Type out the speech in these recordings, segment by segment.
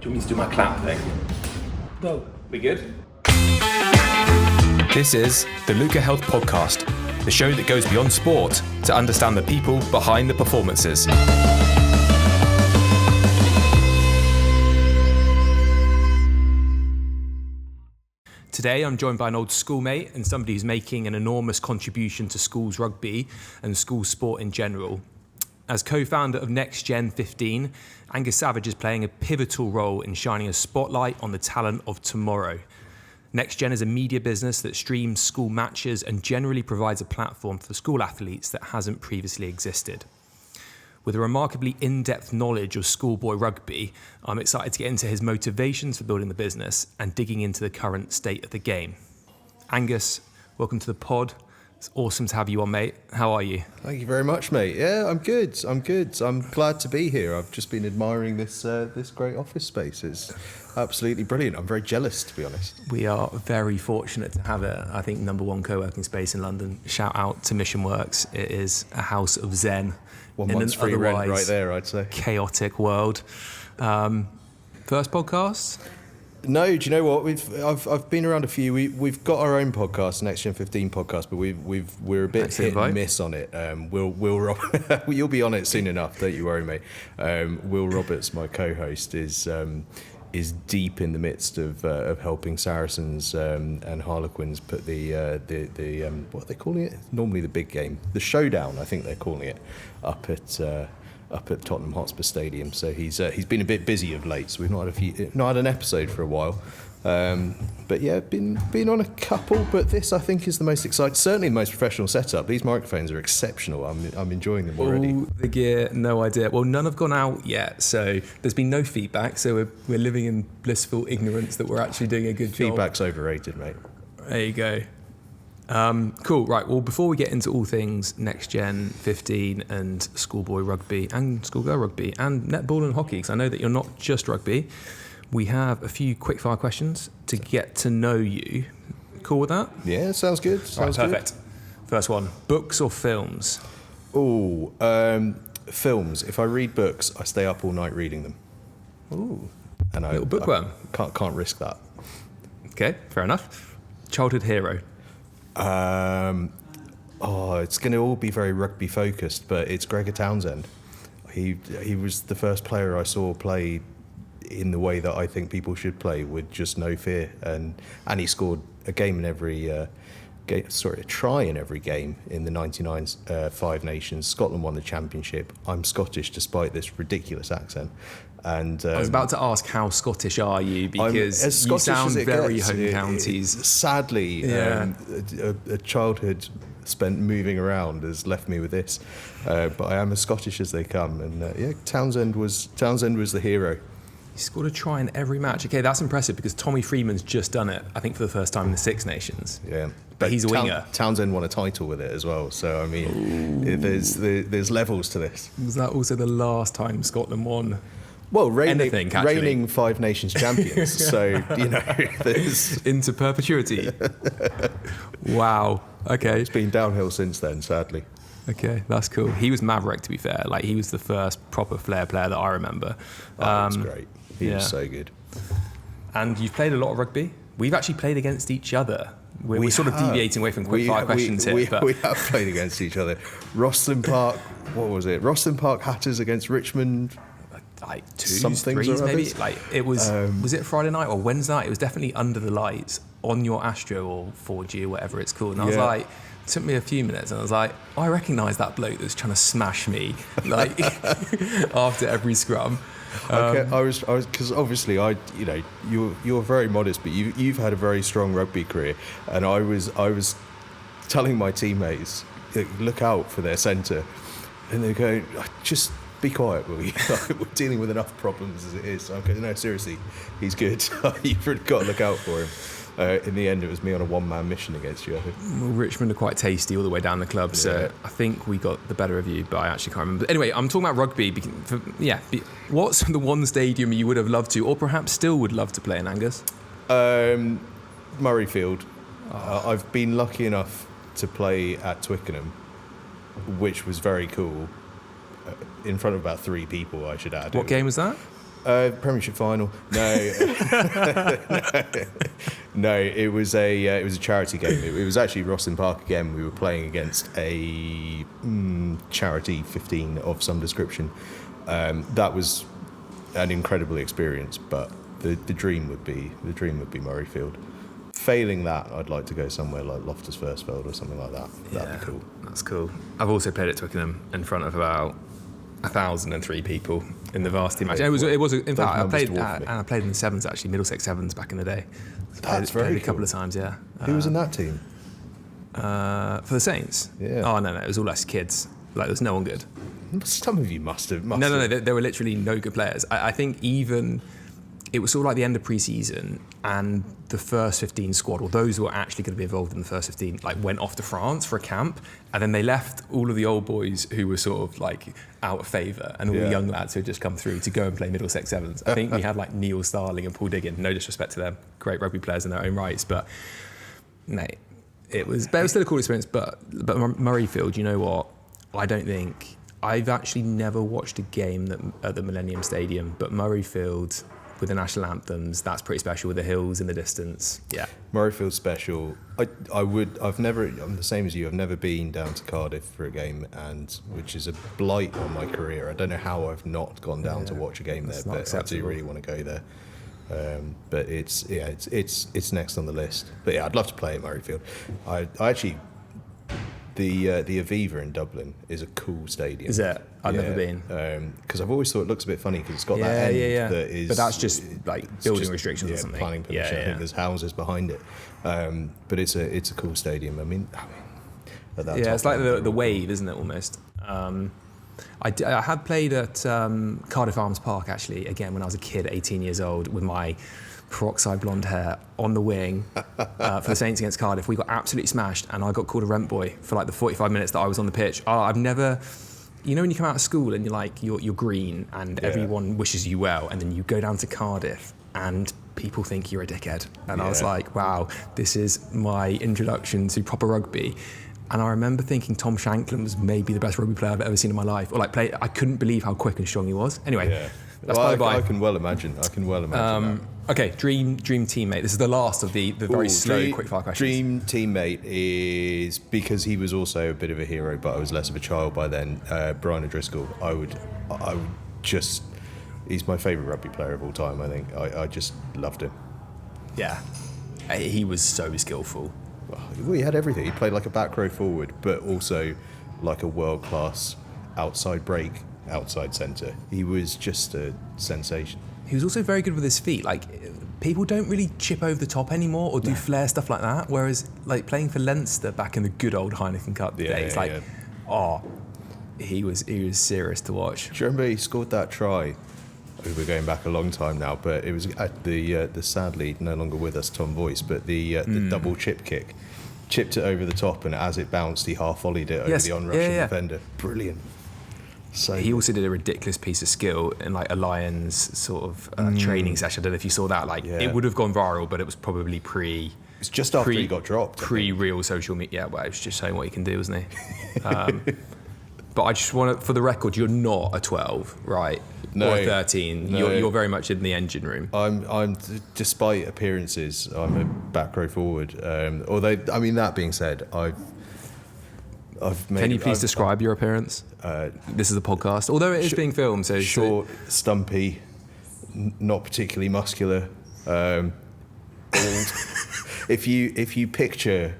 Do you want me to do my clap thing? Go. We good? This is the Luca Health Podcast, the show that goes beyond sport to understand the people behind the performances. Today I'm joined by an old schoolmate and somebody who's making an enormous contribution to schools rugby and school sport in general. As co-founder of NextGen 15, Angus Savage is playing a pivotal role in shining a spotlight on the talent of tomorrow. NextGen is a media business that streams school matches and generally provides a platform for school athletes that hasn't previously existed. With a remarkably in-depth knowledge of schoolboy rugby, I'm excited to get into his motivations for building the business and digging into the current state of the game. Angus, welcome to the pod. It's awesome to have you on, mate. How are you? Thank you very much, mate. Yeah, I'm good. I'm glad to be here. I've just been admiring this great office space. It's absolutely brilliant. I'm very jealous, to be honest. We are very fortunate to have it. I think #1 co-working space in London. Shout out to Mission Works. It is a house of zen. 1 month's free rent right there, I'd say. Chaotic world. First podcast? No, do you know what? I've been around a few. We've got our own podcast, NextGen 15 podcast, but we're a bit hit and miss on it. You'll be on it soon enough. Don't you worry, mate. Will Roberts, my co-host, is deep in the midst of helping Saracens and Harlequins put the what are they calling it? Normally the big game, the showdown, I think they're calling it, up at Tottenham Hotspur Stadium. So he's been a bit busy of late. So we've not had an episode for a while. But yeah, been on a couple. But this, I think, is the most exciting, certainly the most professional setup. These microphones are exceptional. I'm enjoying them already. All the gear, no idea. Well, none have gone out yet, so there's been no feedback. So we're living in blissful ignorance that we're actually doing a good job. Feedback's overrated, mate. There you go. Cool. Right. Well, before we get into all things NextGen 15 and schoolboy rugby and schoolgirl rugby and netball and hockey, because I know that you're not just rugby, we have a few quickfire questions to get to know you. Cool with that? Yeah, sounds good. Sounds right, perfect. Good. First one: books or films? Oh, films. If I read books, I stay up all night reading them. Ooh, and little bookworm. Can't risk that. Okay, fair enough. Childhood hero. It's going to all be very rugby focused, but it's Gregor Townsend. He was the first player I saw play in the way that I think people should play, with just no fear, and he scored a game in every a try in every game in the 99 Five Nations. Scotland won the championship. I'm Scottish despite this ridiculous accent. And I was about to ask, how Scottish are you? Because you sound very home counties. Sadly, yeah. A childhood spent moving around has left me with this. But I am as Scottish as they come. And Townsend was the hero. He scored a try in every match. Okay, that's impressive, because Tommy Freeman's just done it, I think, for the first time in the Six Nations. Yeah. But he's a winger. Townsend won a title with it as well. So, I mean, there's levels to this. Was that also the last time Scotland won? Well, reigning Five Nations champions. So, there's... Into perpetuity. Wow. Okay. It's been downhill since then, sadly. Okay, that's cool. He was maverick, to be fair. Like, he was the first proper flair player that I remember. That's great. He was so good. And you've played a lot of rugby. We've actually played against each other. We're sort of deviating away from quick-fire questions here. We have played against each other. Rosslyn Park, what was it? Rosslyn Park Hatters against Richmond... Like 2s, 3s maybe. Like, it was it Friday night or Wednesday night? It was definitely under the lights on your Astro or 4G or whatever it's called. And I was like, it took me a few minutes, and I was like, I recognise that bloke that's trying to smash me, like, after every scrum. Okay, I was because obviously you're very modest, but you've had a very strong rugby career, and I was telling my teammates, look out for their centre, and they're going, just be quiet, will you? We're dealing with enough problems as it is. So I'm going, no, seriously, he's good. You've really got to look out for him. In the end, it was me on a one-man mission against you, I think. Well, Richmond are quite tasty all the way down the club, so I think we got the better of you, but I actually can't remember. Anyway, I'm talking about rugby. What's the one stadium you would have loved to, or perhaps still would love to play in, Angus? Murrayfield. I've been lucky enough to play at Twickenham, which was very cool. In front of about 3 people, I should add. What game was that? Premiership final. No, no. It was a charity game. It was actually Rosslyn Park again. We were playing against a charity 15 of some description. That was an incredible experience, but the dream would be Murrayfield. Failing that, I'd like to go somewhere like Loftus Versfeld or something like that. That'd be cool. That's cool. I've also played at Twickenham in front of about 1,003 people in the varsity match. It was. In fact, I played in the sevens actually, Middlesex sevens back in the day. That's very cool. A cool. couple of times, yeah. Who was in that team? For the Saints? Yeah. Oh no, it was all us kids. Like there's no one good. Some of you must have. No. There were literally no good players. I think even it was sort of like the end of pre-season, and the first 15 squad, or those who were actually going to be involved in the first 15, like went off to France for a camp, and then they left all of the old boys who were sort of like out of favour, and all the young lads who had just come through to go and play Middlesex Sevens. I think we had like Neil Starling and Paul Diggin. No disrespect to them, great rugby players in their own rights, but mate, it was still a cool experience. But Murrayfield, you know what? I don't think I've actually never watched a game at the Millennium Stadium, but Murrayfield, with the national anthems, that's pretty special, with the hills in the distance. Yeah. Murrayfield's special. I'm the same as you. I've never been down to Cardiff for a game, and which is a blight on my career. I don't know how I've not gone down to watch a game there, but acceptable. I do really want to go there. But it's next on the list. But yeah, I'd love to play at Murrayfield. I actually. The Aviva in Dublin is a cool stadium. Is it? I've never been. Because I've always thought it looks a bit funny because it's got that end that is... But that's just like building restrictions or something. Planning permission. I think there's houses behind it. But it's a cool stadium. I mean at that it's like the wave, isn't it, almost? I had played at Cardiff Arms Park, actually, again, when I was a kid, 18 years old, with my peroxide blonde hair on the wing for the Saints against Cardiff. We got absolutely smashed, and I got called a rent boy for like the 45 minutes that I was on the pitch. I've never, you know, when you come out of school and you're like you're green and everyone wishes you well, and then you go down to Cardiff and people think you're a dickhead. And I was like, wow, this is my introduction to proper rugby. And I remember thinking Tom Shanklin was maybe the best rugby player I've ever seen in my life. Or I couldn't believe how quick and strong he was. Anyway, that's I can well imagine. That. Okay, dream teammate. This is the last of the very slow quickfire questions. Dream teammate is, because he was also a bit of a hero, but I was less of a child by then, Brian O'Driscoll. I would just, he's my favourite rugby player of all time, I think. I just loved him. Yeah, he was so skillful. Well, he had everything. He played like a back row forward, but also like a world-class outside break, outside centre. He was just a sensation. He was also very good with his feet. Like, people don't really chip over the top anymore or do flare stuff like that. Whereas, like, playing for Leinster back in the good old Heineken Cup days, he was serious to watch. Do you remember he scored that try? We're going back a long time now, but it was at the sadly no longer with us Tom Voice, but the double chip kick. Chipped it over the top, and as it bounced, he half volleyed it over the on-rushing defender. Brilliant. So he also did a ridiculous piece of skill in like a Lions sort of training session. I don't know if you saw that. Like it would have gone viral, but it was probably It's just after he got dropped. Pre-real social media. Yeah, well, it was just showing what he can do, wasn't he? But I just want to, for the record, you're not a 12, right? No, or a 13. No. You're very much in the engine room. I'm despite appearances, I'm a back row forward. Although, I mean, that being said, Can you please describe your appearance? This is a podcast, although it is being filmed. So short, stumpy, not particularly muscular. Bald. If you picture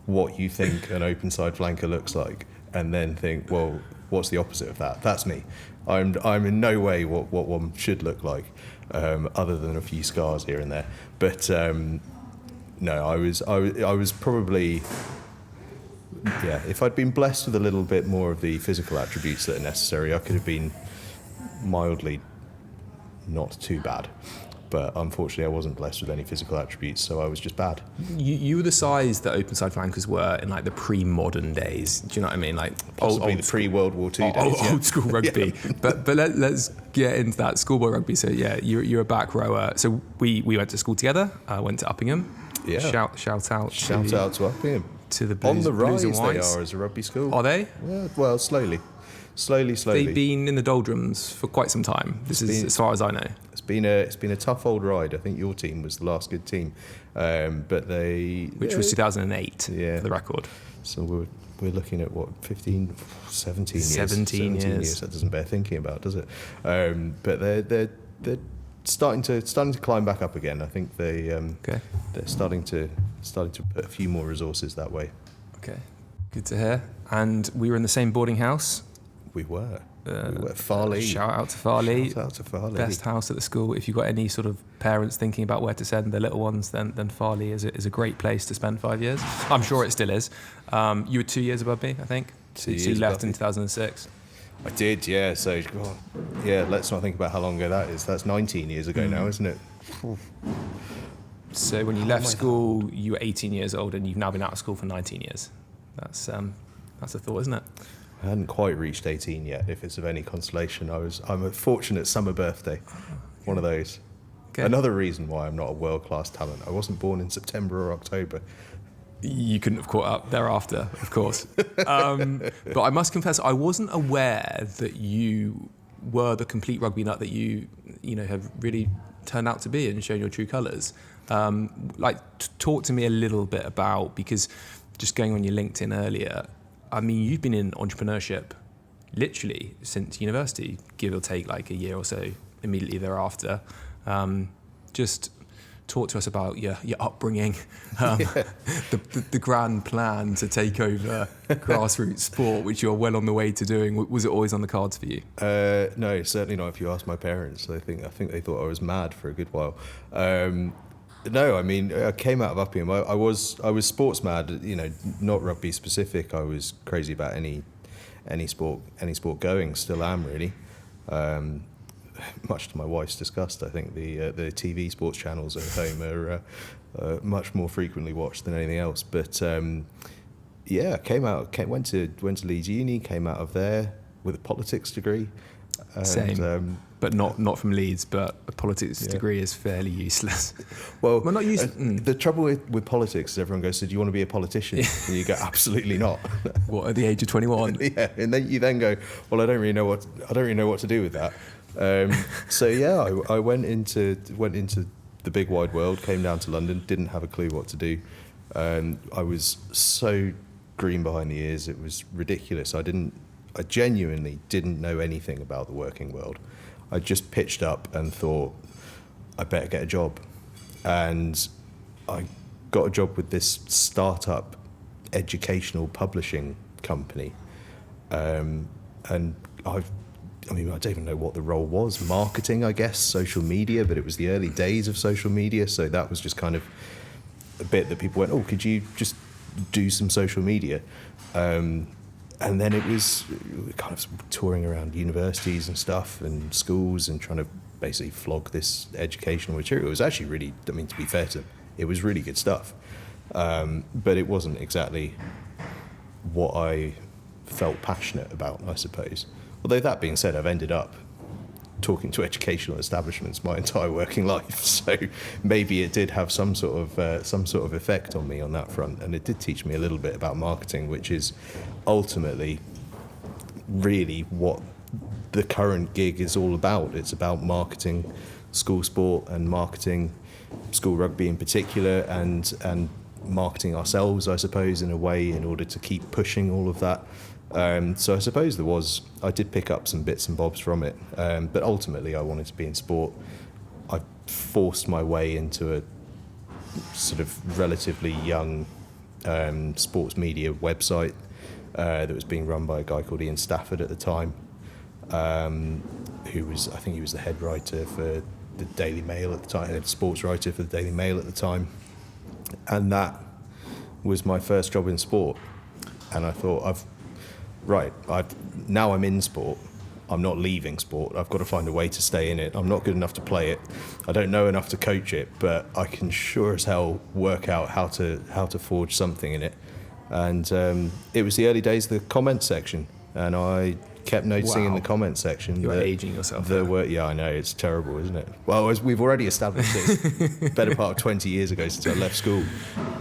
what you think an open side flanker looks like, and then think, well, what's the opposite of that? That's me. I'm in no way what one should look like, other than a few scars here and there. But no, I was probably. Yeah, if I'd been blessed with a little bit more of the physical attributes that are necessary, I could have been mildly not too bad. But unfortunately, I wasn't blessed with any physical attributes, so I was just bad. You were the size that open side flankers were in like the pre-modern days. Do you know what I mean? Like possibly the pre-World War II days. Old school rugby. But let's get into that schoolboy rugby. So yeah, you're a back rower. So we went to school together. I went to Uppingham. Yeah. Shout out to Uppingham. To the Blues, on the rise, Blues and they Whites. are as a rugby school. Are they? Yeah, well, slowly. They've been in the doldrums for quite some time. This is as far as I know. been a tough old ride. I think your team was the last good team, but which was 2008 for the record. So we're looking at what 15, 17 years. 17 years. That doesn't bear thinking about, does it? But they're starting to climb back up again. I think they're starting to put a few more resources that way. Okay, good to hear. And we were in the same boarding house. We were Farley. Shout out to Farley. Shout out to Farley. Best house at the school. If you've got any sort of parents thinking about where to send their little ones, then Farley is a great place to spend 5 years. I'm sure it still is. You were 2 years above me, I think. So you left in 2006. I did, yeah. So, let's not think about how long ago that is. That's 19 years ago now, isn't it? So when you left school, you were 18 years old, and you've now been out of school for 19 years. That's a thought, isn't it? I hadn't quite reached 18 yet, if it's of any consolation. I'm a fortunate summer birthday, one of those. Okay. Another reason why I'm not a world-class talent. I wasn't born in September or October. You couldn't have caught up thereafter, of course. But I must confess, I wasn't aware that you were the complete rugby nut that you have really turned out to be and shown your true colours. Talk to me a little bit about, because just going on your LinkedIn earlier, I mean, you've been in entrepreneurship literally since university, give or take like a year or so immediately thereafter. Just talk to us about your upbringing, the grand plan to take over grassroots sport, which you're well on the way to doing. Was it always on the cards for you? No, certainly not. If you ask my parents, I think they thought I was mad for a good while. No, I mean, I came out of Uppingham. I was sports mad, not rugby specific. I was crazy about any sport going. Still am, really. Much to my wife's disgust, I think the TV sports channels at home are much more frequently watched than anything else. But went to Leeds Uni, came out of there with a politics degree. Same, but not from Leeds. But a politics degree is fairly useless. Well, not useless. The trouble with politics is everyone goes, "So do you want to be a politician?" And you go, "Absolutely not." What, at the age of 21? Yeah, and then you go, "Well, I don't really know what to do with that." I went into the big wide world. Came down to London. Didn't have a clue what to do. I was so green behind the ears. It was ridiculous. I genuinely didn't know anything about the working world. I just pitched up and thought, I better get a job. And I got a job with this startup educational publishing company. And I don't even know what the role was. Marketing, I guess, social media, but it was the early days of social media. So that was just kind of a bit that people went, "Oh, could you just do some social media?" And then it was kind of touring around universities and stuff and schools and trying to basically flog this educational material. It was actually really, to be fair to them, it was really good stuff. But it wasn't exactly what I felt passionate about, I suppose. Although that being said, I've ended up talking to educational establishments my entire working life, so maybe it did have some sort of effect on me on that front, and it did teach me a little bit about marketing, which is ultimately really what the current gig is all about. It's about marketing school sport and marketing school rugby in particular, and marketing ourselves, I suppose, in a way, in order to keep pushing all of that. So I suppose I did pick up some bits and bobs from it, but ultimately I wanted to be in sport. I forced my way into a sort of relatively young sports media website that was being run by a guy called Ian Stafford at the time, who was, I think he was the head writer for the Daily Mail at the time, head sports writer for the Daily Mail at the time, and that was my first job in sport. And I thought, now I'm in sport. I'm not leaving sport. I've got to find a way to stay in it. I'm not good enough to play it. I don't know enough to coach it, but I can sure as hell work out how to forge something in it. And it was the early days of the comment section, and I kept noticing in the comment section. You're aging yourself. I know, it's terrible, isn't it? Well, as we've already established this better part of 20 years ago since I left school.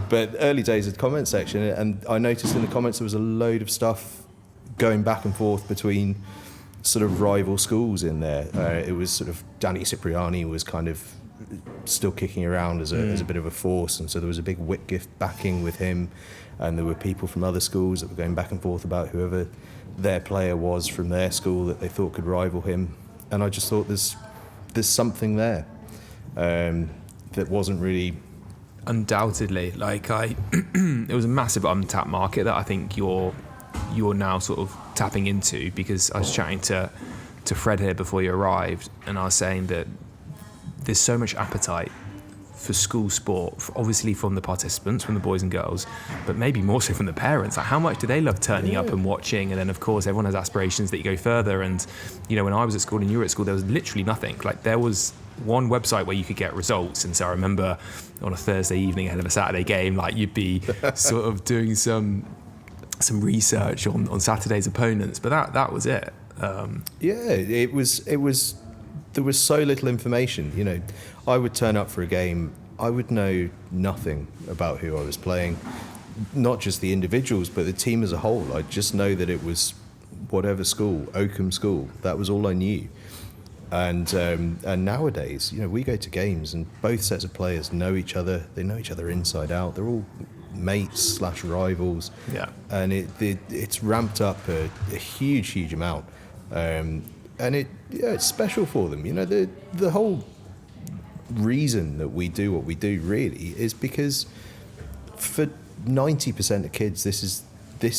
But early days of the comment section, and I noticed in the comments there was a load of stuff going back and forth between sort of rival schools in there. It was sort of Danny Cipriani was kind of still kicking around as a bit of a force, and so there was a big Whitgift backing with him, and there were people from other schools that were going back and forth about whoever their player was from their school that they thought could rival him. And I just thought there's something there that wasn't really... Undoubtedly, it was a massive untapped market that I think you're now sort of tapping into, because I was chatting to Fred here before you arrived, and I was saying that there's so much appetite for school sport, obviously from the participants, from the boys and girls, but maybe more so from the parents. Like, how much do they love turning up and watching? And then, of course, everyone has aspirations that you go further. And, when I was at school and you were at school, there was literally nothing. Like, there was one website where you could get results. And so I remember on a Thursday evening ahead of a Saturday game, like, you'd be sort of doing some research on Saturday's opponents. But that was it. It was. There was so little information. I would turn up for a game, I would know nothing about who I was playing, not just the individuals, but the team as a whole. I'd just know that it was whatever school, Oakham School. That was all I knew. And nowadays, we go to games and both sets of players know each other. They know each other inside out. They're all mates/rivals. Yeah. And it's ramped up a huge amount. And it's special for them. The whole reason that we do what we do really is because for 90% of kids, this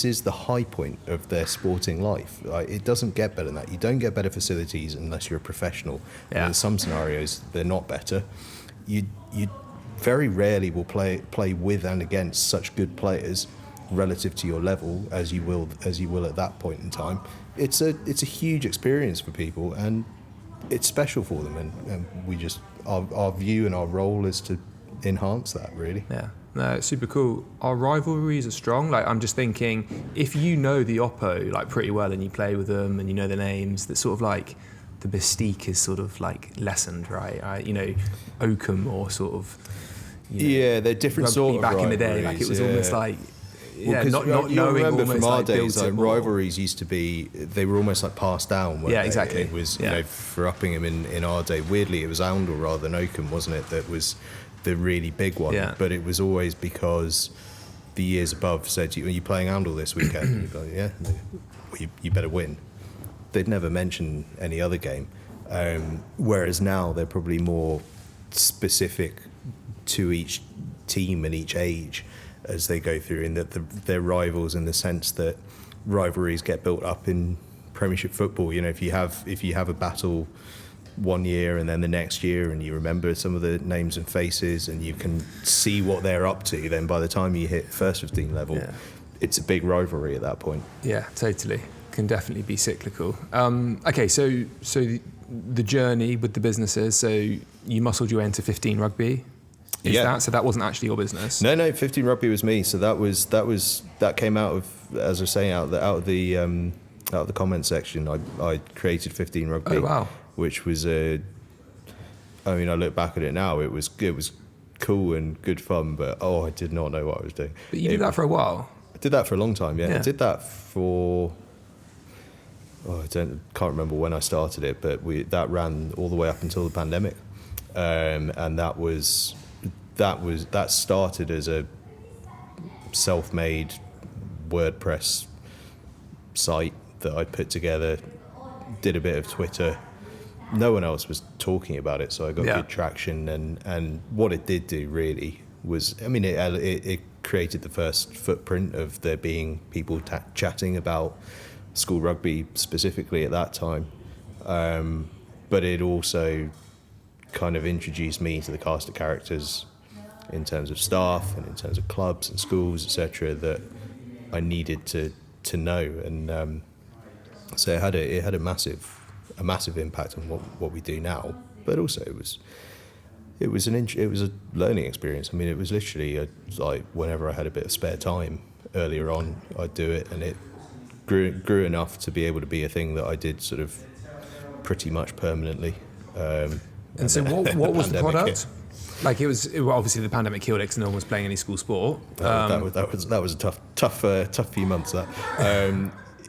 is the high point of their sporting life. It doesn't get better than that. You don't get better facilities unless you're a professional. Yeah. And in some scenarios, they're not better. You very rarely will play with and against such good players relative to your level as you will at that point in time. It's a huge experience for people, and it's special for them, and we just our view and our role is to enhance that, really. Yeah, no, it's super cool. Our rivalries are strong. Like, I'm just thinking, if you know the Oppo like pretty well and you play with them and you know the names, that sort of like the mystique is sort of like lessened, right? Oakham or sort of they're different sort of back rivalries, in the day. Like, it was almost like. Not you knowing remember from our like days, rivalries used to be, they were almost like passed down. Exactly. It was, for Uppingham in our day, weirdly, it was Oundle rather than Oakham, wasn't it? That was the really big one. Yeah. But it was always because the years above said, "Are you playing Oundle this weekend?" And you'd be like, "Yeah." Well, you better win. They'd never mention any other game. Whereas now they're probably more specific to each team and each age as they go through, in that they're rivals in the sense that rivalries get built up in Premiership football. If you have a battle one year and then the next year, and you remember some of the names and faces, and you can see what they're up to, then by the time you hit first 15 level, it's a big rivalry at that point. Yeah, totally. Can definitely be cyclical. Okay, so the journey with the businesses. So you muscled your way into 15 Rugby. So that wasn't actually your business? No, 15 Rugby was me. So that came out of, as I was saying, out of the comment section. I created 15 Rugby. Oh, wow. Which was I look back at it now, it was cool and good fun, but I did not know what I was doing. But you did that for a while. I did that for a long time. Yeah. I did that for can't remember when I started it, but that ran all the way up until the pandemic, and that started as a self-made WordPress site that I put together, did a bit of Twitter. No one else was talking about it, so I got good traction. And what it did do really was, it created the first footprint of there being people chatting about school rugby specifically at that time. But it also kind of introduced me to the cast of characters in terms of staff and in terms of clubs and schools, etc., that I needed to know. And so it had a massive impact on what we do now. But also it was a learning experience. It was literally like whenever I had a bit of spare time earlier on, I'd do it, and it grew enough to be able to be a thing that I did sort of pretty much permanently. And so what was the product? Like, it was obviously the pandemic killed it because no one was playing any school sport. That was a tough few months. That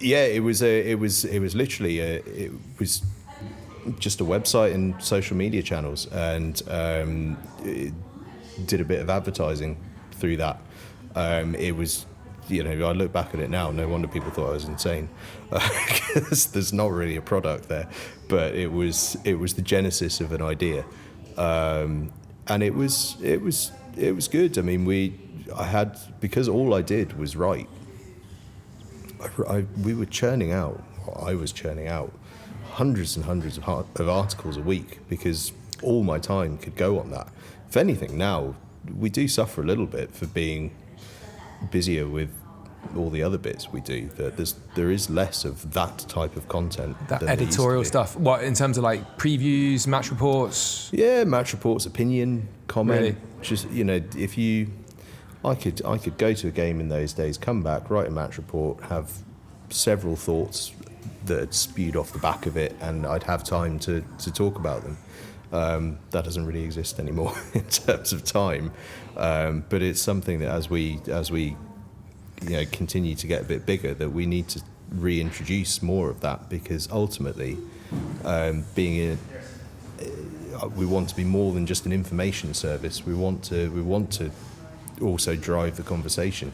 Yeah, it was literally it was just a website and social media channels, and did a bit of advertising through that. It was, I look back at it now, no wonder people thought I was insane, because there's not really a product there, but it was the genesis of an idea, and it was good. I mean, because all I did was write. I was churning out hundreds and hundreds of articles a week, because all my time could go on that. If anything, now we do suffer a little bit for being busier with all the other bits we do. That there is less of that type of content. That editorial stuff. What, in terms of like previews, match reports? Yeah, match reports, opinion, comment. Really? Just I could go to a game in those days, come back, write a match report, have several thoughts that had spewed off the back of it, and I'd have time to talk about them. That doesn't really exist anymore in terms of time, but it's something that as we continue to get a bit bigger, that we need to reintroduce more of that, because ultimately, we want to be more than just an information service. We want to also drive the conversation.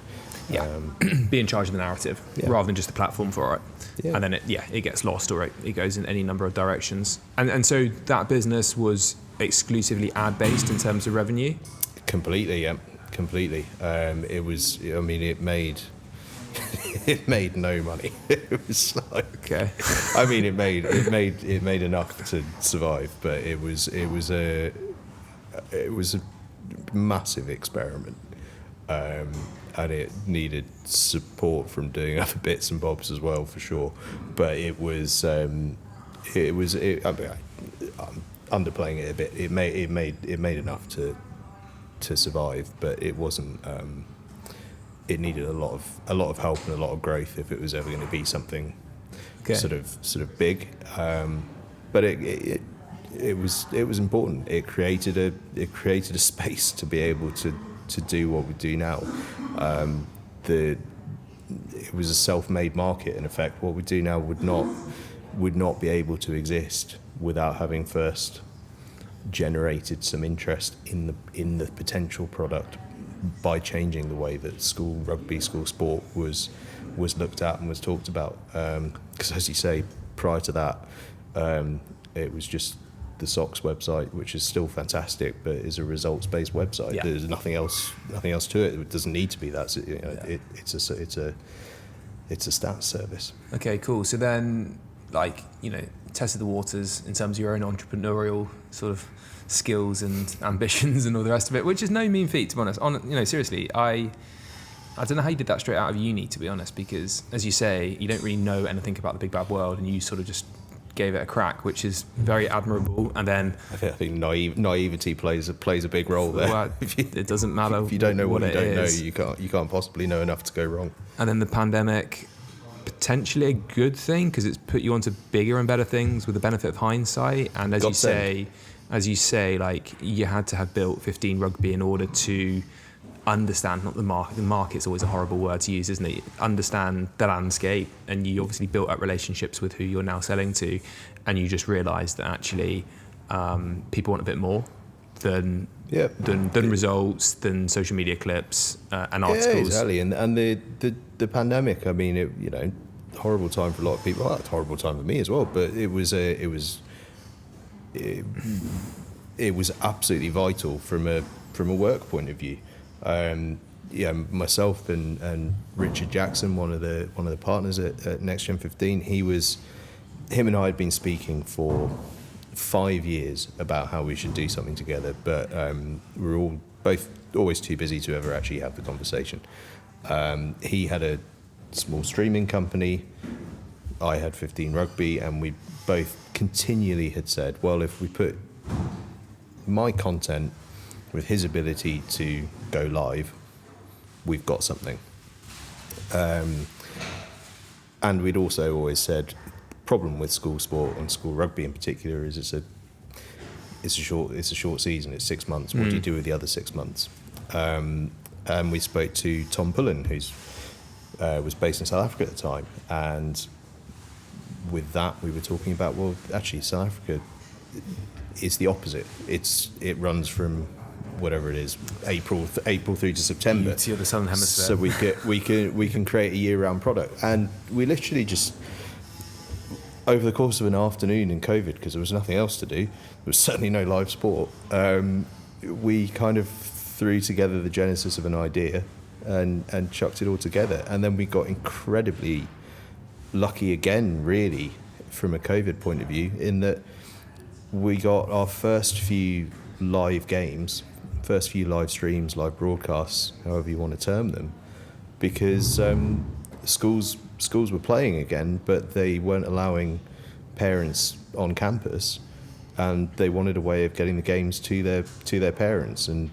Be in charge of the narrative rather than just the platform for it. And then it gets lost, or it goes in any number of directions. And so that business was exclusively ad based in terms of revenue? Completely. It made no money. It was like, okay. I mean, it made enough to survive, but it was a massive experiment, and it needed support from doing other bits and bobs as well, for sure. But I'm underplaying it a bit. It made enough to survive, but it wasn't. It needed a lot of help and a lot of growth if it was ever going to be something sort of big. But it was important. It created a space to be able to do what we do now. It was a self-made market, in effect. What we do now would not be able to exist without having first generated some interest in the potential product, by changing the way that school rugby, school sport was looked at and was talked about. Because as you say, prior to that, it was just the Sox website, which is still fantastic, but is a results-based website. Yeah. There's nothing else to it. It doesn't need to be that. It's a stats service. Okay, cool. So then, tested the waters in terms of your own entrepreneurial sort of skills and ambitions and all the rest of it, which is no mean feat, to be honest. Seriously, I don't know how you did that straight out of uni, to be honest, because as you say, you don't really know anything about the big bad world, and you sort of just gave it a crack, which is very admirable. And then I think naivety plays a big role there. Well, it doesn't matter. If you don't know what you don't know, you can't possibly know enough to go wrong. And then the pandemic, potentially a good thing, because it's put you onto bigger and better things with the benefit of hindsight. And as you say, like, you had to have built 15 Rugby in order to understand, not the market. The market's always a horrible word to use, isn't it? Understand the landscape, and you obviously built up relationships with who you're now selling to, and you just realised that actually people want a bit more than results, than social media clips and articles. Yeah, exactly. And the pandemic, I mean, horrible time for a lot of people. Well, it's a horrible time for me as well, but it was absolutely vital from a work point of view. Myself and Richard Jackson, one of the partners at NextGen 15, him and I had been speaking for 5 years about how we should do something together, but we were both always too busy to ever actually have the conversation. He had a small streaming company, I had 15 Rugby, and we both continually had said, well, if we put my content with his ability to go live, we've got something. And we'd also always said, problem with school sport and school rugby in particular is it's a short season. It's 6 months. What do you do with the other 6 months? And we spoke to Tom Pullen, who's was based in South Africa at the time, and with that we were talking about, well, actually South Africa is the opposite. It runs from whatever it is, April through to September. You're the southern hemisphere. So we can create a year-round product, and we literally just, over the course of an afternoon in COVID, because there was nothing else to do, there was certainly no live sport. We kind of threw together the genesis of an idea and chucked it all together, and then we got incredibly lucky again, really, from a COVID point of view, in that we got our first few live games, first few live streams, live broadcasts, however you want to term them, because schools were playing again, but they weren't allowing parents on campus, and they wanted a way of getting the games to their parents, and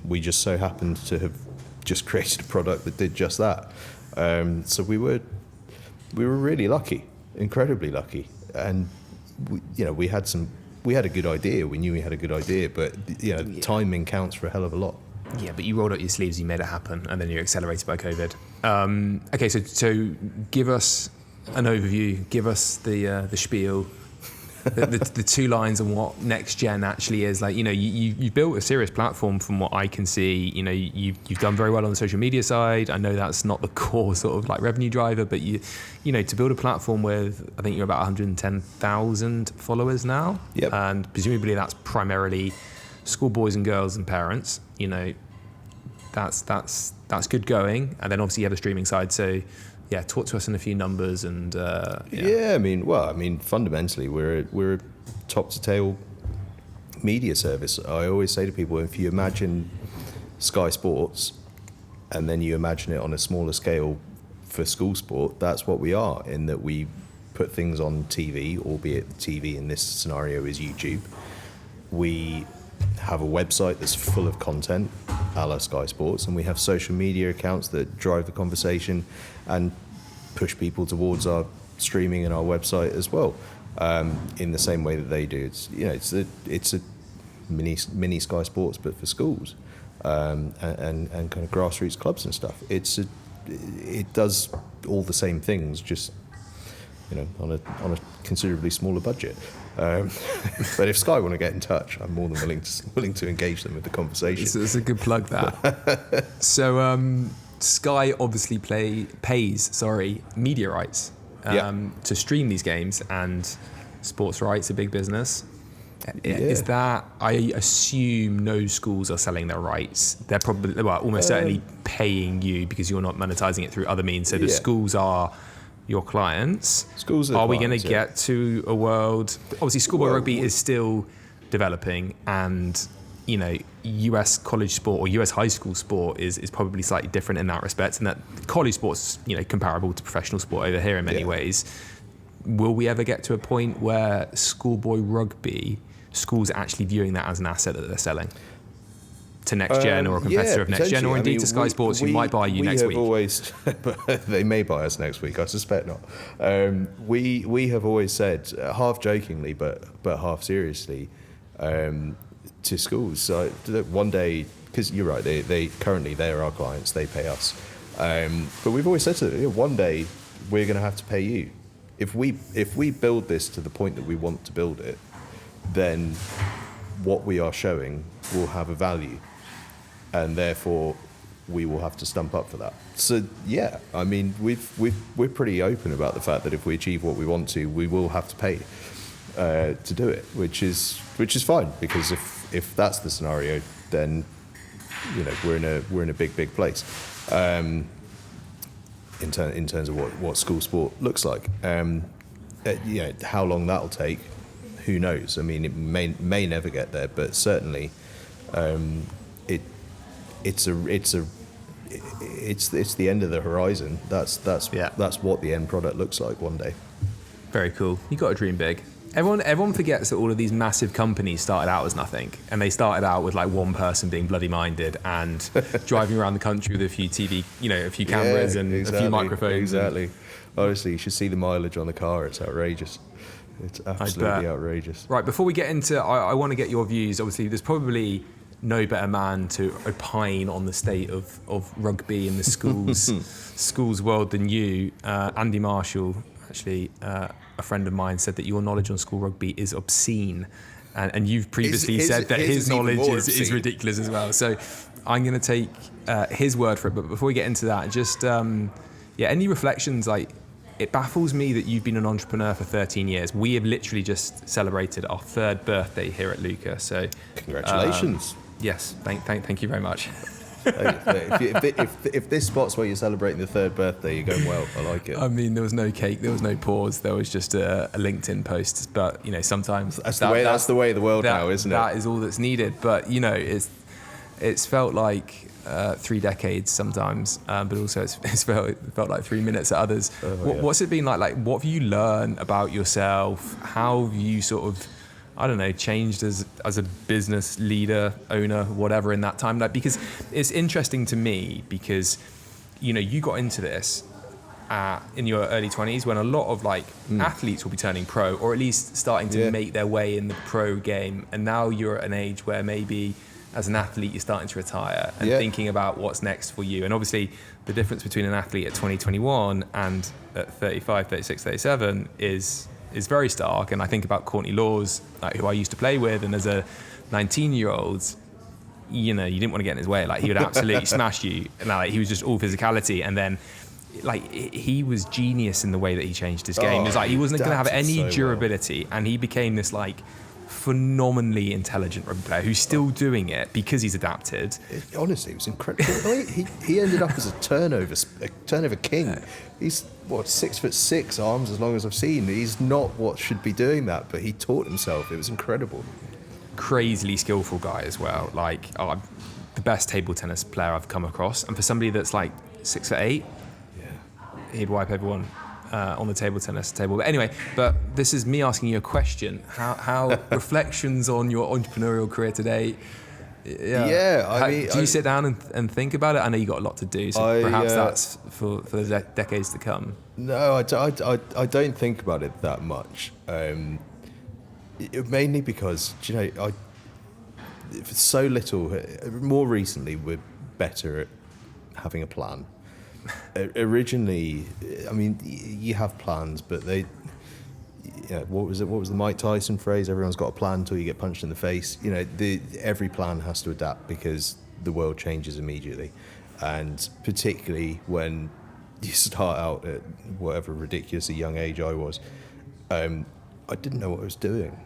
we just so happened to have just created a product that did just that. So we were really lucky, incredibly lucky, and we had a good idea. We knew we had a good idea, but timing counts for a hell of a lot. Yeah, but you rolled up your sleeves, you made it happen, and then you're accelerated by COVID. Okay, so give us an overview, give us the spiel, the two lines on what NextGen actually is. Like, you built a serious platform from what I can see. You've done very well on the social media side. I know that's not the core sort of like revenue driver, but to build a platform with, I think you're about 110,000 followers now. Yep. And presumably that's primarily school boys and girls and parents. That's good going. And then obviously you have the streaming side. So yeah, talk to us in a few numbers and I mean, fundamentally we're a top to tail media service. I always say to people, if you imagine Sky Sports and then you imagine it on a smaller scale for school sport, that's what we are, in that we put things on TV, albeit the TV in this scenario is YouTube. We have a website that's full of content, a la Sky Sports, and we have social media accounts that drive the conversation and push people towards our streaming and our website as well, in the same way that they do. It's a mini Sky Sports, but for schools, and kind of grassroots clubs and stuff. It does all the same things, just on a considerably smaller budget. But if Sky want to get in touch, I'm more than willing to engage them with the conversation. It's a good plug, that. So Sky obviously pays media rights to stream these games, and sports rights, a big business. Yeah. Is that, I assume no schools are selling their rights. They're probably, almost certainly paying you because you're not monetizing it through other means. So the schools are your clients. Are we going to get to a world? Obviously, schoolboy rugby is still developing, and US college sport or US high school sport is probably slightly different in that respect, and that college sport's comparable to professional sport over here in many ways. Will we ever get to a point where schoolboy rugby, schools are actually viewing that as an asset that they're selling to NextGen or a competitor of NextGen, or indeed to Sky Sports, who might buy you next week? They may buy us next week, I suspect not. We have always said, half jokingly but half seriously, to schools, so that one day, because you're right, they currently they're our clients, they pay us, but we've always said to them, one day we're going to have to pay you. If we build this to the point that we want to build it, then what we are showing will have a value, and therefore we will have to stump up for that. So yeah, I mean, we're pretty open about the fact that if we achieve what we want to, we will have to pay to do it, which is fine, because if that's the scenario, then we're in a big place in terms of what school sport looks like. How long that'll take, who knows? I mean, it may never get there, but certainly it's the end of the horizon. That's what the end product looks like one day. Very cool. You got to dream big. Everyone forgets that all of these massive companies started out as nothing, and they started out with like one person being bloody minded and driving around the country with a few TV, a few cameras and a few microphones. Exactly. Honestly, you should see the mileage on the car. It's outrageous. It's absolutely outrageous. Right, before we get into, I want to get your views. Obviously, there's probably no better man to opine on the state of rugby in the schools world than you. Andy Marshall, actually, a friend of mine, said that your knowledge on school rugby is obscene. And you've previously said that his knowledge is ridiculous as well. So I'm going to take his word for it. But before we get into that, just, any reflections? Like, it baffles me that you've been an entrepreneur for 13 years. We have literally just celebrated our 3rd birthday here at Luca. So congratulations. Yes, thank you very much. If this spot's where you're celebrating the 3rd birthday, you're going well. I like it. I mean, there was no cake, there was no pause, there was just a LinkedIn post. But sometimes that's the way of the world now, isn't it? That is all that's needed. But it's felt like 3 decades sometimes, but also it's felt like 3 minutes at others. What's it been like? Like, what have you learned about yourself? How have you sort of, I don't know, changed as a business leader, owner, whatever in that time? Like, because it's interesting to me because, you got into this in your early 20s when a lot of athletes will be turning pro, or at least starting to make their way in the pro game. And now you're at an age where maybe as an athlete you're starting to retire and thinking about what's next for you. And obviously the difference between an athlete at 2021 and at 35, 36, 37 is very stark. And I think about Courtney Laws, who I used to play with, and as a 19-year-old, you didn't want to get in his way. Like, he would absolutely smash you. And he was just all physicality. And then he was genius in the way that he changed his game. It was he wasn't going to have any durability, and he became this phenomenally intelligent rugby player who's still doing it because he's adapted. Honestly, it was incredible. He ended up as a turnover king. He's 6'6", arms as long as I've seen. He's not what should be doing that, but he taught himself. It was incredible. Crazily skillful guy as well. The best table tennis player I've come across. And for somebody that's 6'8", he'd wipe everyone on the table tennis table. But anyway, this is me asking you a question. How reflections on your entrepreneurial career today? Do you sit down and think about it? I know you got a lot to do, so perhaps that's for the decades to come. No, I don't think about it that much. Mainly because so little. More recently, we're better at having a plan. Originally, I mean, you have plans, but they. What was it? What was the Mike Tyson phrase? Everyone's got a plan until you get punched in the face. Every plan has to adapt because the world changes immediately, and particularly when you start out at whatever ridiculously young age I was, I didn't know what I was doing,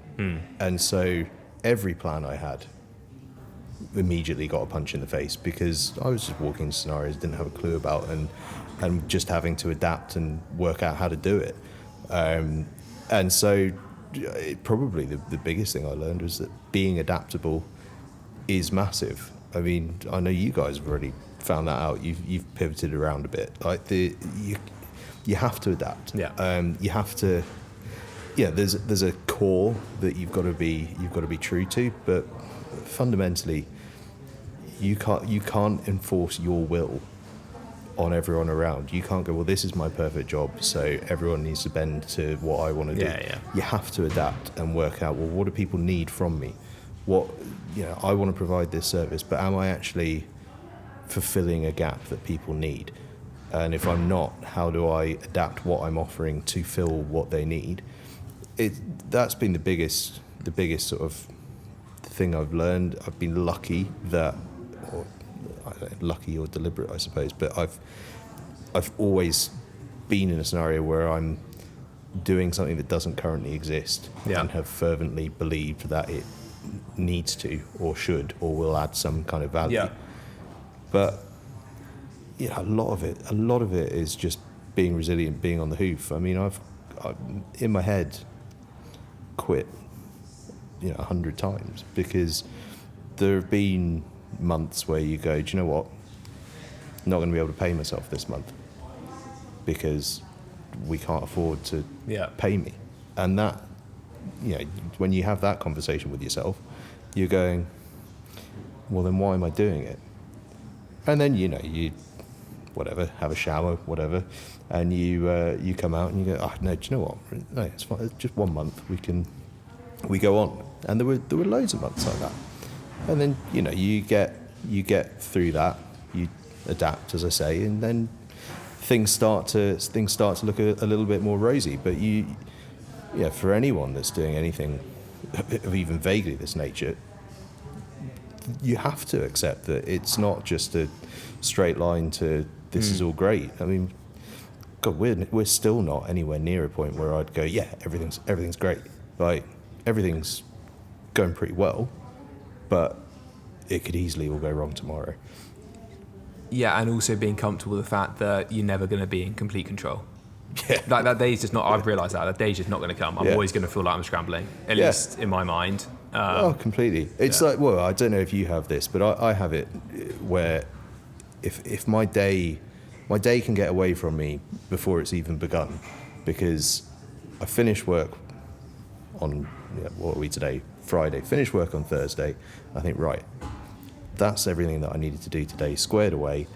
and so every plan I had immediately got a punch in the face because I was just walking into scenarios didn't have a clue about, and just having to adapt and work out how to do it. And so probably the biggest thing I learned was that being adaptable is massive. I mean, I know you guys have already found that out. You've pivoted around a bit. You have to adapt. You have to. There's a core that you've got to be true to, but fundamentally, you can't enforce your will on everyone around. You can't go, well, this is my perfect job, so everyone needs to bend to what I want to do. You have to adapt and work out, well, what do people need from me? I want to provide this service, but am I actually fulfilling a gap that people need? And if I'm not, how do I adapt what I'm offering to fill what they need? That's been the biggest sort of thing I've learned. I've been lucky that, or lucky or deliberate, I suppose, but I've always been in a scenario where I'm doing something that doesn't currently exist and have fervently believed that it needs to or should or will add some kind of value. But a lot of it is just being resilient, being on the hoof. I mean, I've in my head quit 100 times because there have been months where you go, do you know what? I'm not going to be able to pay myself this month because we can't afford to pay me. And that, when you have that conversation with yourself, you're going, well, then why am I doing it? And then, you whatever, have a shower, whatever, and you come out and you go, no, do you know what? No, it's fine. It's just 1 month. We go on. And there were loads of months like that. And then, you get through that, you adapt, as I say, and then things start to look a little bit more rosy. But for anyone that's doing anything of even vaguely this nature, you have to accept that it's not just a straight line to this is all great. I mean, God, we're still not anywhere near a point where I'd go, yeah, everything's great. Like, everything's going pretty well, but it could easily all go wrong tomorrow. Yeah, and also being comfortable with the fact that you're never going to be in complete control. Yeah. Like, that day's just not, I've realised that day's just not going to come. I'm always going to feel like I'm scrambling, at least in my mind. Completely. It's like, well, I don't know if you have this, but I have it where if my day can get away from me before it's even begun, because I finish work on, what are we today? Friday. Finish work on Thursday. I think, right, that's everything that I needed to do today, squared away.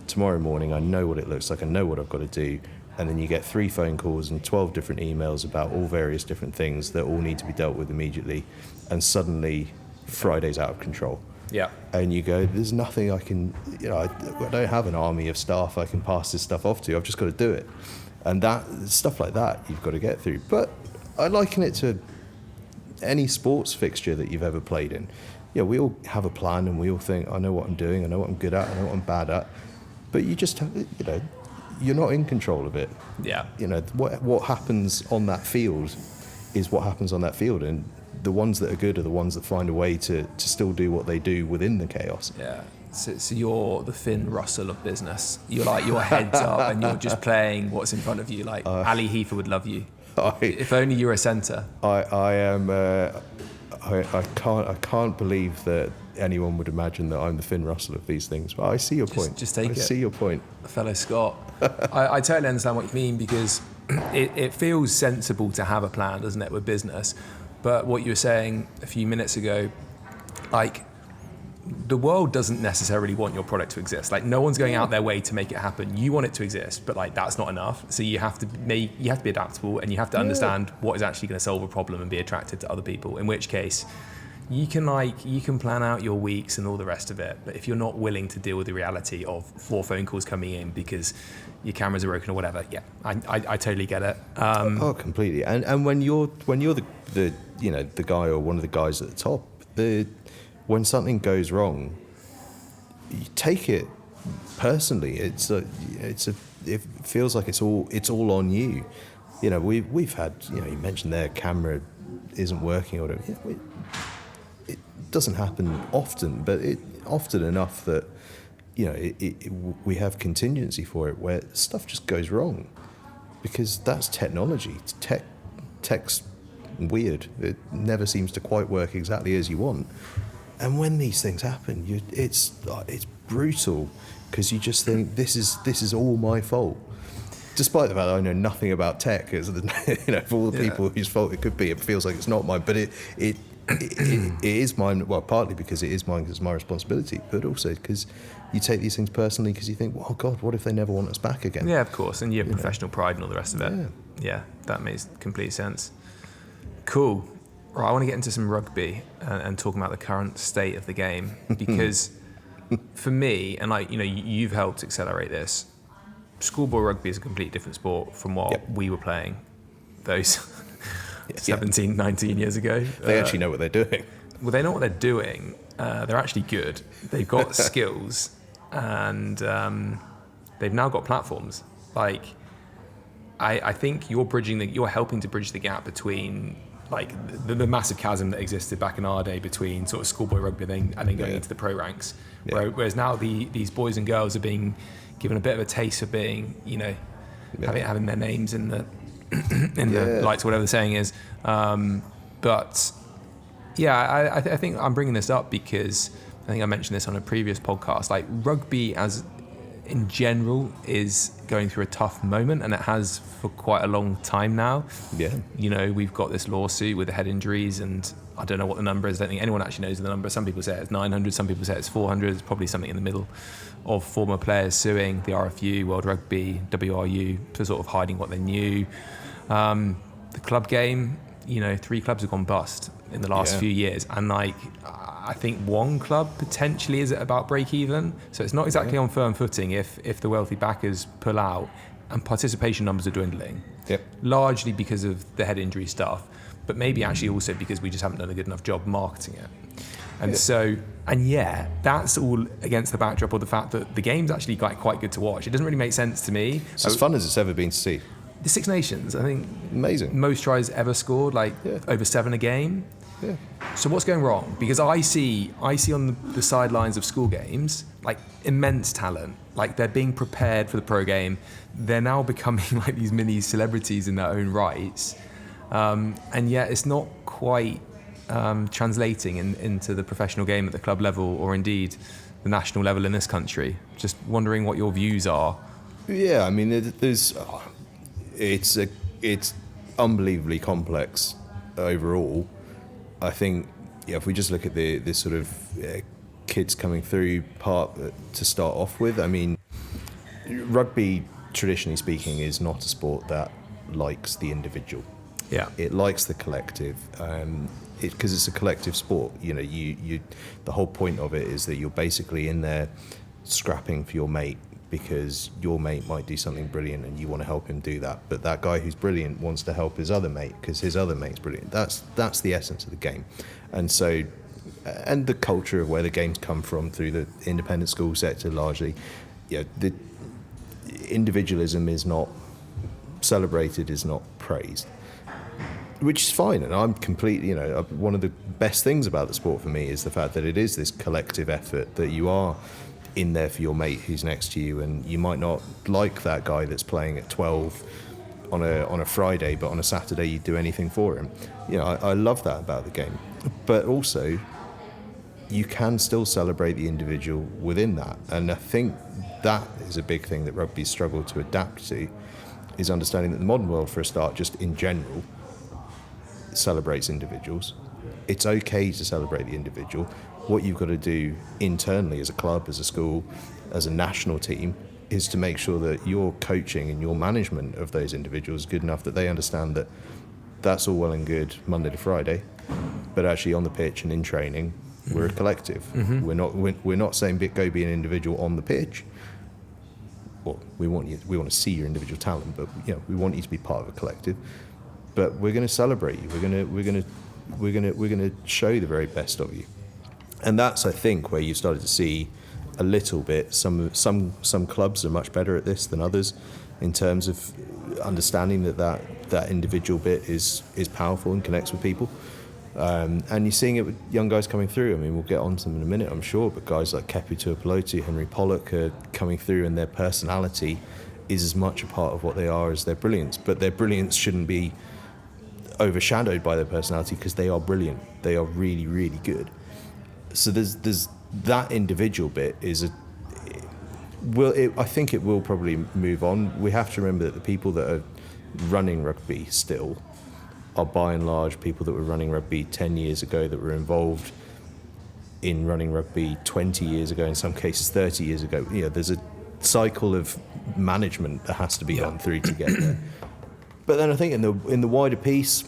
Tomorrow morning, I know what it looks like. I know what I've got to do. And then you get 3 phone calls and 12 different emails about all various different things that all need to be dealt with immediately. And suddenly, Friday's out of control. Yeah. And you go, there's nothing I can, I don't have an army of staff I can pass this stuff off to. I've just got to do it. And that stuff like that, you've got to get through. But I liken it to any sports fixture that you've ever played in. Yeah, we all have a plan and we all think, I know what I'm doing, I know what I'm good at, I know what I'm bad at. But you just have, you're not in control of it. Yeah. What happens on that field is what happens on that field, and the ones that are good are the ones that find a way to still do what they do within the chaos. Yeah. So you're the Finn Russell of business. You're like, your head's up and you're just playing what's in front of you. Like Ali Heifer would love you. If only you were a centre. I am. I can't believe that anyone would imagine that I'm the Finn Russell of these things. But I see your point. Just take it. I see your point. Fellow Scott. I totally understand what you mean, because it feels sensible to have a plan, doesn't it, with business? But what you were saying a few minutes ago, like, the world doesn't necessarily want your product to exist. Like, no one's going out their way to make it happen. You want it to exist, but like, that's not enough. So you have to be adaptable, and you have to understand what is actually going to solve a problem and be attracted to other people. In which case, you can plan out your weeks and all the rest of it. But if you're not willing to deal with the reality of 4 phone calls coming in because your cameras are broken or whatever, I totally get it. Completely. And when you're the guy or one of the guys at the top, when something goes wrong, you take it personally. It feels like it's all on you. We've had, you mentioned their camera isn't working or whatever. It doesn't happen often, but it often enough that we have contingency for it where stuff just goes wrong, because that's technology. Tech's weird. It never seems to quite work exactly as you want. And when these things happen, it's brutal, because you just think this is all my fault, despite the fact that I know nothing about tech. For all the people whose fault it could be, it feels like it's not mine. But it is mine. Well, partly because it is mine, because it's my responsibility, but also because you take these things personally, because you think, well, God, what if they never want us back again? Yeah, of course, and you have professional pride and all the rest of it. Yeah, that makes complete sense. Cool. Right, I want to get into some rugby and talking about the current state of the game, because for me, and you've helped accelerate this, schoolboy rugby is a completely different sport from what we were playing those 17, 19 years ago. They actually know what they're doing. Well, they know what they're doing. They're actually good. They've got skills, and they've now got platforms. Like, I think you're helping to bridge the gap between like the massive chasm that existed back in our day between sort of schoolboy rugby and then going into the pro ranks. Whereas now these boys and girls are being given a bit of a taste of being, having their names in the the lights, whatever the saying is. But I think I'm bringing this up because I think I mentioned this on a previous podcast. Like, rugby as in general is going through a tough moment, and it has for quite a long time now. We've got this lawsuit with the head injuries, and I don't know what the number is. I don't think anyone actually knows the number. Some people say it's 900, some people say it's 400. It's probably something in the middle, of former players suing the RFU, World Rugby, WRU, for sort of hiding what they knew. The club game 3 clubs have gone bust in the last few years, and like I think one club potentially is at about break even. So it's not exactly on firm footing if the wealthy backers pull out, and participation numbers are dwindling. Yep. Largely because of the head injury stuff, but maybe actually also because we just haven't done a good enough job marketing it. And that's all against the backdrop of the fact that the game's actually quite good to watch. It doesn't really make sense to me. It's as fun as it's ever been to see. The Six Nations, I think, amazing. Most tries ever scored, over 7 a game. Yeah. So what's going wrong? Because I see on the sidelines of school games, like immense talent. Like they're being prepared for the pro game. They're now becoming like these mini celebrities in their own rights. And yet it's not quite translating into the professional game at the club level, or indeed the national level in this country. Just wondering what your views are. Yeah, I mean, it's unbelievably complex overall. I think if we just look at the sort of kids coming through part to start off with, I mean, rugby, traditionally speaking, is not a sport that likes the individual. Yeah, it likes the collective, because it's a collective sport. You the whole point of it is that you're basically in there scrapping for your mate, because your mate might do something brilliant and you want to help him do that, but that guy who's brilliant wants to help his other mate because his other mate's brilliant. That's the essence of the game. And so, and the culture of where the games come from through the independent school sector largely, the individualism is not celebrated, is not praised, which is fine. And I'm completely, one of the best things about the sport for me is the fact that it is this collective effort, that you are in there for your mate who's next to you, and you might not like that guy that's playing at 12 on a Friday, but on a Saturday you'd do anything for him. I love that about the game. But also, you can still celebrate the individual within that, and I think that is a big thing that rugby's struggled to adapt to, is understanding that the modern world, for a start, just in general, celebrates individuals. It's okay to celebrate the individual. What you've got to do internally as a club, as a school, as a national team, is to make sure that your coaching and your management of those individuals is good enough that they understand that that's all well and good Monday to Friday, but actually on the pitch and in training, we're a collective. Mm-hmm. We're not saying go be an individual on the pitch. Well, we want to see your individual talent, but we want you to be part of a collective. But we're going to celebrate you. We're going to show the very best of you. And that's, I think, where you've started to see a little bit. Some clubs are much better at this than others, in terms of understanding that individual bit is powerful and connects with people. And you're seeing it with young guys coming through. I mean, we'll get on to them in a minute, I'm sure, but guys like Kepu Tuipulotu, Henry Pollock are coming through, and their personality is as much a part of what they are as their brilliance. But their brilliance shouldn't be overshadowed by their personality, because they are brilliant. They are really, really good. So there's that individual bit I think it will probably move on. We have to remember that the people that are running rugby still are by and large people that were running rugby 10 years ago, that were involved in running rugby 20 years ago, in some cases 30 years ago. There's a cycle of management that has to be gone through to get there. But then I think in the wider piece,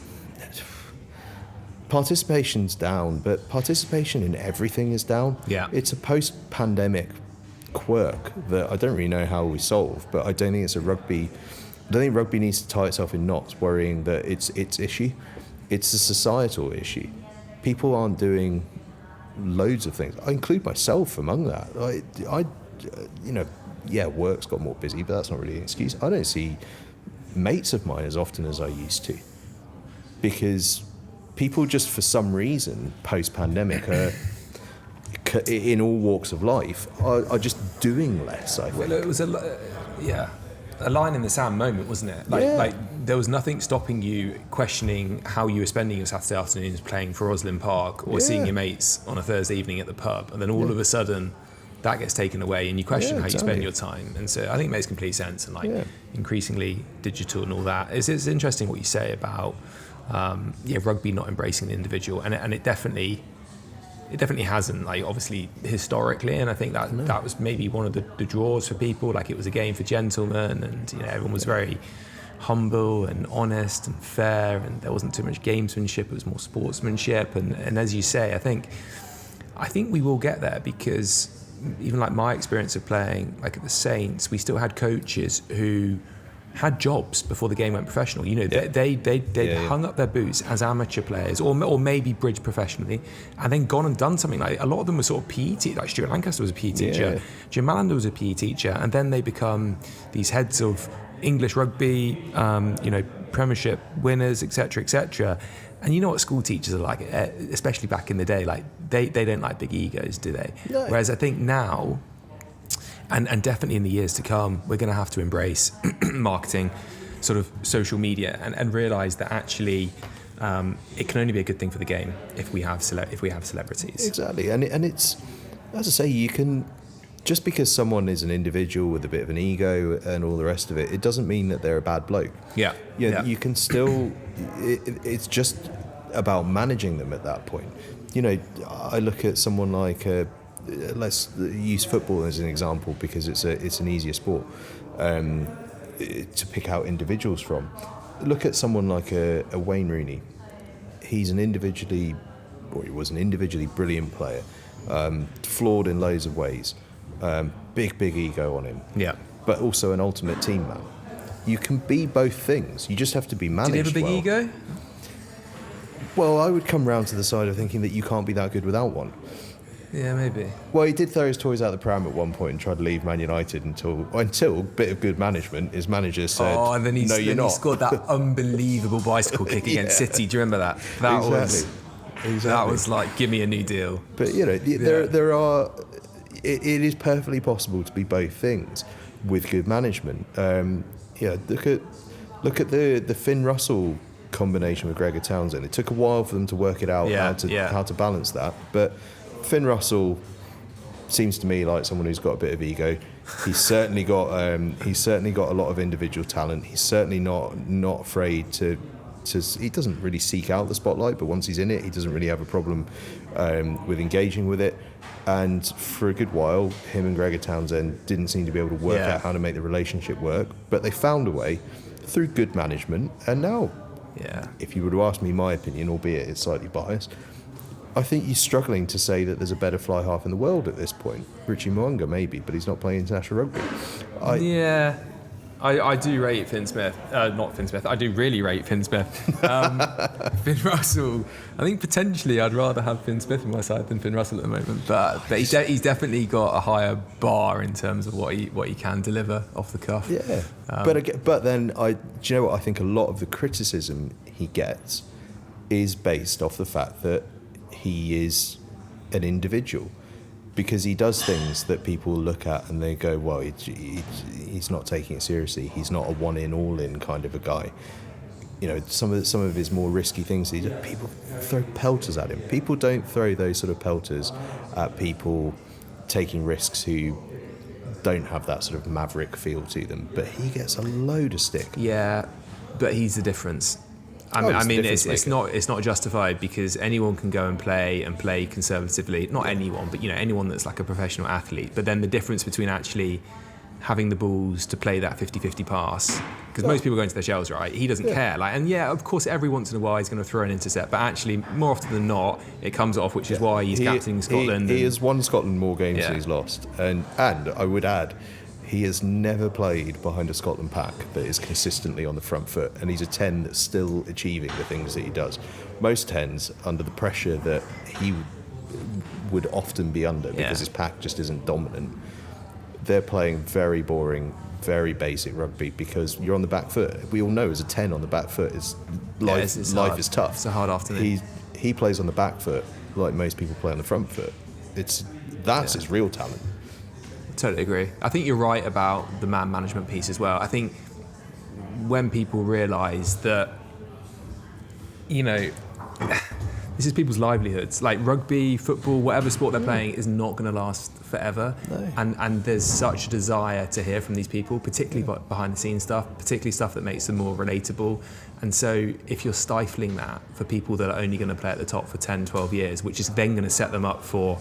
participation's down, but participation in everything is down. Yeah. It's a post-pandemic quirk that I don't really know how we solve, but I don't think rugby needs to tie itself in knots worrying that it's its issue. It's a societal issue. People aren't doing loads of things. I include myself among that. Work's got more busy, but that's not really an excuse. I don't see mates of mine as often as I used to, because people just, for some reason, post-pandemic, in all walks of life, are just doing less, I think. Well, it was a line in the sand moment, wasn't it? Like there was nothing stopping you questioning how you were spending your Saturday afternoons playing for Roslyn Park or seeing your mates on a Thursday evening at the pub, and then all of a sudden that gets taken away and you question how you spend your time. And so I think it makes complete sense, and increasingly digital and all that. It's interesting what you say about rugby not embracing the individual, and it definitely hasn't, like, obviously historically, and I think that was maybe one of the draws for people. Like, it was a game for gentlemen, and everyone was very humble and honest and fair, and there wasn't too much gamesmanship. It was more sportsmanship. And as you say, I think we will get there, because even like my experience of playing like at the Saints, we still had coaches who had jobs before the game went professional. You know, they hung up their boots as amateur players, or maybe bridged professionally, and then gone and done something. Like a lot of them were sort of PE teachers. Like Stuart Lancaster was a PE teacher, Jim Malander was a PE teacher, and then they become these heads of English rugby, Premiership winners, etc., etc. And you know what school teachers are like, especially back in the day. Like they don't like big egos, do they? No. Whereas I think now, and definitely in the years to come, we're going to have to embrace marketing, sort of social media, and realise that actually it can only be a good thing for the game if we have celebrities. Exactly, and it's, as I say, you can, just because someone is an individual with a bit of an ego and all the rest of it, it doesn't mean that they're a bad bloke. You can still. It's just about managing them at that point. You know, I look at someone like let's use football as an example, because it's an easier sport to pick out individuals from. Look at someone like a Wayne Rooney. He was an individually brilliant player, flawed in loads of ways, big ego on him. Yeah, but also an ultimate team man. You can be both things. You just have to be managed well. Did he have a big ego? Well, I would come round to the side of thinking that you can't be that good without one. Yeah, maybe. Well, he did throw his toys out the pram at one point and tried to leave Man United until a bit of good management. His manager said, and then he scored that unbelievable bicycle kick against City. Do you remember that? That was like, give me a new deal. But, you know, there are... It is perfectly possible to be both things with good management. Look at the Finn Russell combination with Gregor Townsend. It took a while for them to work it out how to balance that. But Finn Russell seems to me like someone who's got a bit of ego. He's certainly got a lot of individual talent. He's certainly not afraid to. He doesn't really seek out the spotlight, but once he's in it, he doesn't really have a problem with engaging with it. And for a good while, him and Gregor Townsend didn't seem to be able to work out how to make the relationship work, but they found a way through good management. And now, if you were to ask me my opinion, albeit it's slightly biased, I think he's struggling to say that there's a better fly half in the world at this point. Richie Mo'unga maybe, but he's not playing international rugby. I do rate Finn Smith. Not Finn Smith. I do really rate Finn Smith. Finn Russell. I think potentially I'd rather have Finn Smith on my side than Finn Russell at the moment. But he's definitely got a higher bar in terms of what he can deliver off the cuff. Yeah. But then do you know what? I think a lot of the criticism he gets is based off the fact that he is an individual. Because he does things that people look at and they go, well, he's not taking it seriously. He's not a one-in, all-in kind of a guy. You know, some of his more risky things, people throw pelters at him. People don't throw those sort of pelters at people taking risks who don't have that sort of maverick feel to them. But he gets a load of stick. Yeah, but he's the difference. I mean, it's not justified, because anyone can go and play conservatively. Not anyone, but anyone that's like a professional athlete. But then the difference between actually having the balls to play that 50-50 pass, because most people go into their shells, right? He doesn't care. Of course, every once in a while he's going to throw an intercept, but actually, more often than not, it comes off, which is why he's captaining Scotland. He has won Scotland more games than he's lost, and I would add, he has never played behind a Scotland pack that is consistently on the front foot, and he's a 10 that's still achieving the things that he does. Most 10s, under the pressure that he would often be under, because his pack just isn't dominant, they're playing very boring, very basic rugby, because you're on the back foot. We all know as a 10 on the back foot, life is tough. It's a hard afternoon. He plays on the back foot like most people play on the front foot. That's his real talent. Totally agree. I think you're right about the man management piece as well. I think when people realise that, this is people's livelihoods. Like rugby, football, whatever sport they're playing is not going to last forever. No. And there's such a desire to hear from these people, particularly behind the scenes stuff, particularly stuff that makes them more relatable. And so if you're stifling that for people that are only going to play at the top for 10, 12 years, which is then going to set them up for,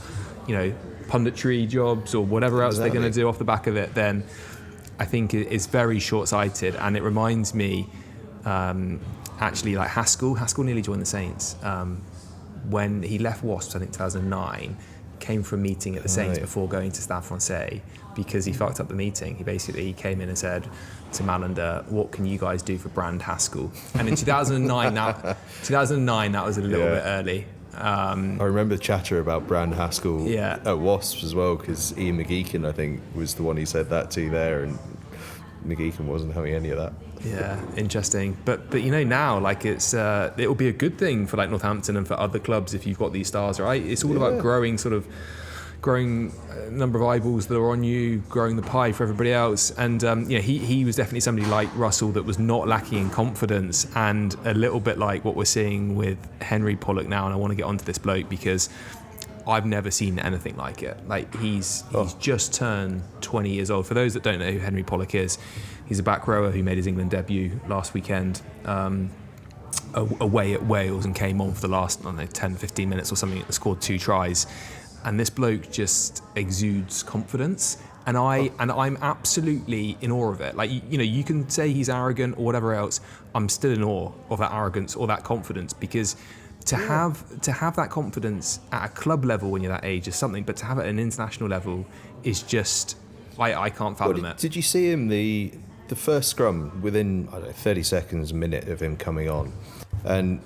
punditry jobs or whatever else they're going to do off the back of it, then I think is very short-sighted, and it reminds me actually like Haskell nearly joined the Saints when he left Wasps, I think 2009, came for a meeting at the Saints before going to Stade Francais because he fucked up the meeting. He basically came in and said to Malander, what can you guys do for brand Haskell? And in 2009 that was a little bit early. I remember the chatter about Brand Haskell at Wasps as well, because Ian McGeechan, I think, was the one he said that to there, and McGeechan wasn't having any of that. Yeah, interesting. But now, like, it'll be a good thing for like Northampton and for other clubs if you've got these stars, right? It's all about growing number of eyeballs that are on you, growing the pie for everybody else. And he was definitely somebody like Russell that was not lacking in confidence, and a little bit like what we're seeing with Henry Pollock now. And I want to get onto this bloke because I've never seen anything like it. Like he's just turned 20 years old. For those that don't know who Henry Pollock is, he's a back rower who made his England debut last weekend away at Wales and came on for the last 10-15 minutes or something, scored 2 tries. And this bloke just exudes confidence, and I'm absolutely in awe of it. Like you can say he's arrogant or whatever else. I'm still in awe of that arrogance or that confidence, because to have that confidence at a club level when you're that age is something, but to have it at an international level is just I can't fathom it. Did you see him the first scrum within 30 seconds, a minute of him coming on? And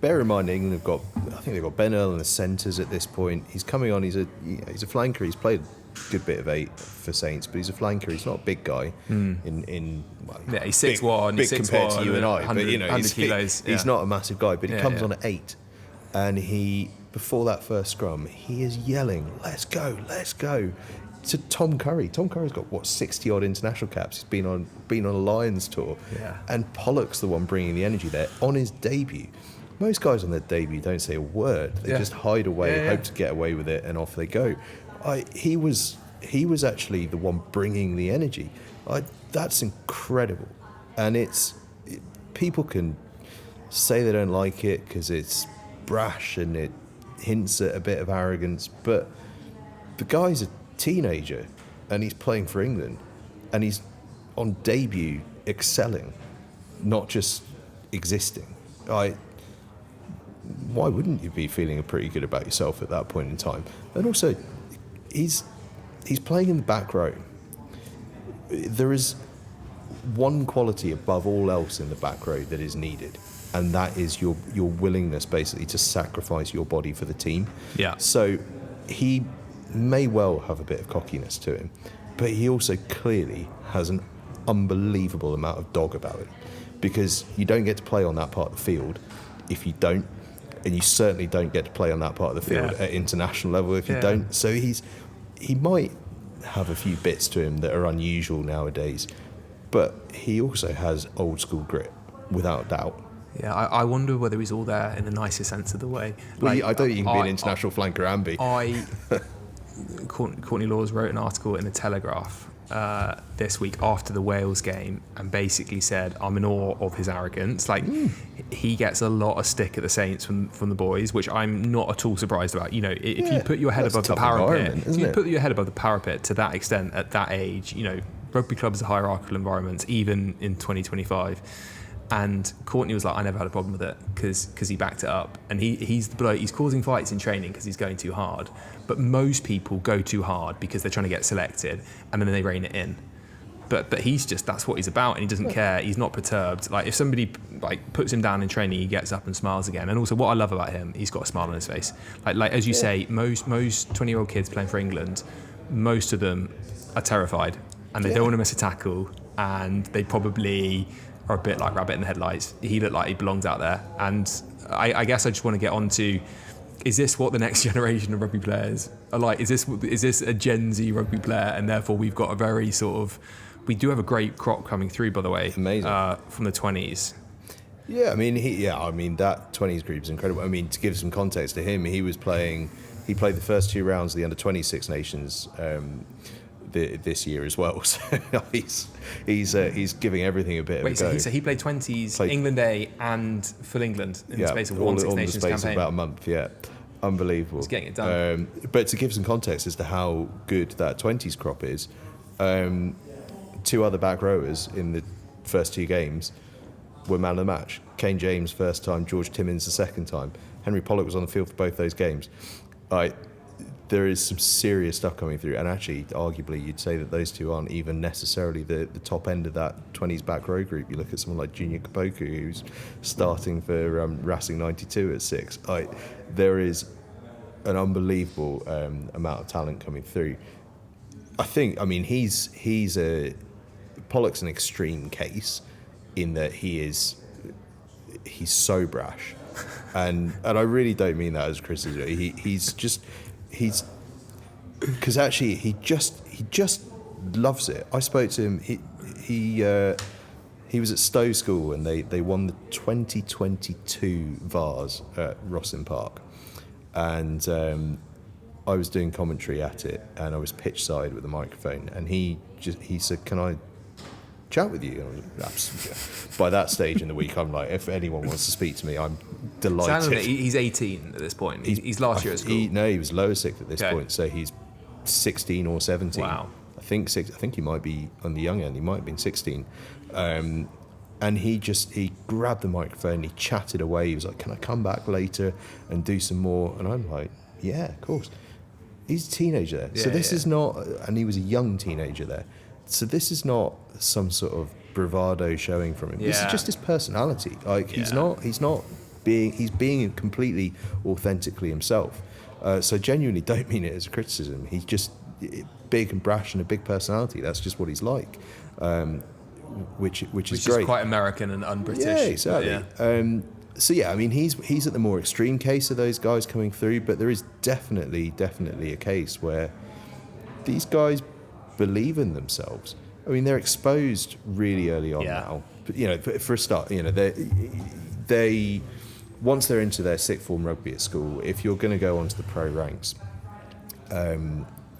bear in mind, England they've got Ben Earl in the centres at this point. He's coming on. He's a flanker. He's played a good bit of 8 for Saints, but he's a flanker. He's not a big guy. He's 6'1", big compared to you and I. But 100 kilos. He's not a massive guy. But he comes on at 8, and before that first scrum, he is yelling, "Let's go, let's go!" to Tom Curry. Tom Curry's got 60 odd international caps. He's been on a Lions tour, and Pollock's the one bringing the energy there on his debut. Most guys on their debut don't say a word. They just hide away, hope to get away with it, and off they go. He was actually the one bringing the energy. That's incredible. And people can say they don't like it because it's brash and it hints at a bit of arrogance, but the guy's a teenager and he's playing for England and he's on debut excelling, not just existing. Why wouldn't you be feeling pretty good about yourself at that point in time? And also, he's playing in the back row. There is one quality above all else in the back row that is needed, and that is your willingness basically to sacrifice your body for the team. Yeah. So he may well have a bit of cockiness to him, but he also clearly has an unbelievable amount of dog about him, because you don't get to play on that part of the field if you don't, and you certainly don't get to play on that part of the field at international level if you don't. So he might have a few bits to him that are unusual nowadays, but he also has old school grit, without doubt. Yeah, I wonder whether he's all there in the nicest sense of the way. Well, I don't think you can be an international flanker and be. Courtney Laws wrote an article in the Telegraph this week after the Wales game and basically said, I'm in awe of his arrogance. He gets a lot of stick at the Saints from the boys, which I'm not at all surprised about. If you put your head above the parapet, to that extent at that age, rugby clubs are hierarchical environments, even in 2025. And Courtney was like, I never had a problem with it because he backed it up. And he's the bloke, he's causing fights in training because he's going too hard. But most people go too hard because they're trying to get selected and then they rein it in. But that's what he's about, and he doesn't care. He's not perturbed. Like, if somebody puts him down in training, he gets up and smiles again. And also what I love about him, he's got a smile on his face. Like as you say, most 20-year-old kids playing for England, most of them are terrified and they don't want to miss a tackle, and they probably are a bit like rabbit in the headlights. He looked like he belongs out there. And I guess I just want to get on to, is this what the next generation of rugby players are like? Is this a Gen Z rugby player? And therefore we've got a very we do have a great crop coming through, by the way. Amazing. From the 20s. Yeah, that 20s group is incredible. I mean, to give some context to him, he played the first 2 rounds of the under-20 Six Nations this year as well. So he's giving everything a bit of a go. So he played 20s, England A and full England in the space of one Six Nations campaign. Of about a month, unbelievable. He's getting it done. But to give some context as to how good that 20s crop is, two other back rowers in the first two games were man of the match. Kane James first time, George Timmins the second time. Henry Pollock was on the field for both those games. There is some serious stuff coming through, and actually, arguably, you'd say that those two aren't even necessarily the top end of that 20s back row group. You look at someone like Junior Kapoku, who's starting for Racing 92 at 6. There is an unbelievable amount of talent coming through. Pollock's an extreme case in that he's so brash, and I really don't mean that as criticism. He's because actually he just loves it. I spoke to him. He was at Stowe School and they won the 2022 Vars at Rosslyn Park, and I was doing commentary at it, and I was pitch side with the microphone, and he said, "Can I chat with you?" Absolutely. By that stage in the week, I'm like, if anyone wants to speak to me, I'm delighted. He's 18 at this point. He's last year at school. He was lower sixth at this point, so he's 16 or 17. Wow. I think he might be on the young end. He might have been 16. And he grabbed the microphone, he chatted away. He was like, "Can I come back later and do some more?" And I'm like, "Yeah, of course." He's a teenager there. So this is not, and he was a young teenager there. So this is not some sort of bravado showing from him. This is just his personality. He's being completely authentically himself. So genuinely don't mean it as a criticism. He's just big and brash and a big personality. That's just what he's like. Which is great. Which is quite American and un-British. Yeah, exactly. He's at the more extreme case of those guys coming through, but there is definitely a case where these guys believe in themselves. I mean, they're exposed really early on now. But, for a start, they once they're into their sixth form rugby at school, if you're going to go onto the pro ranks,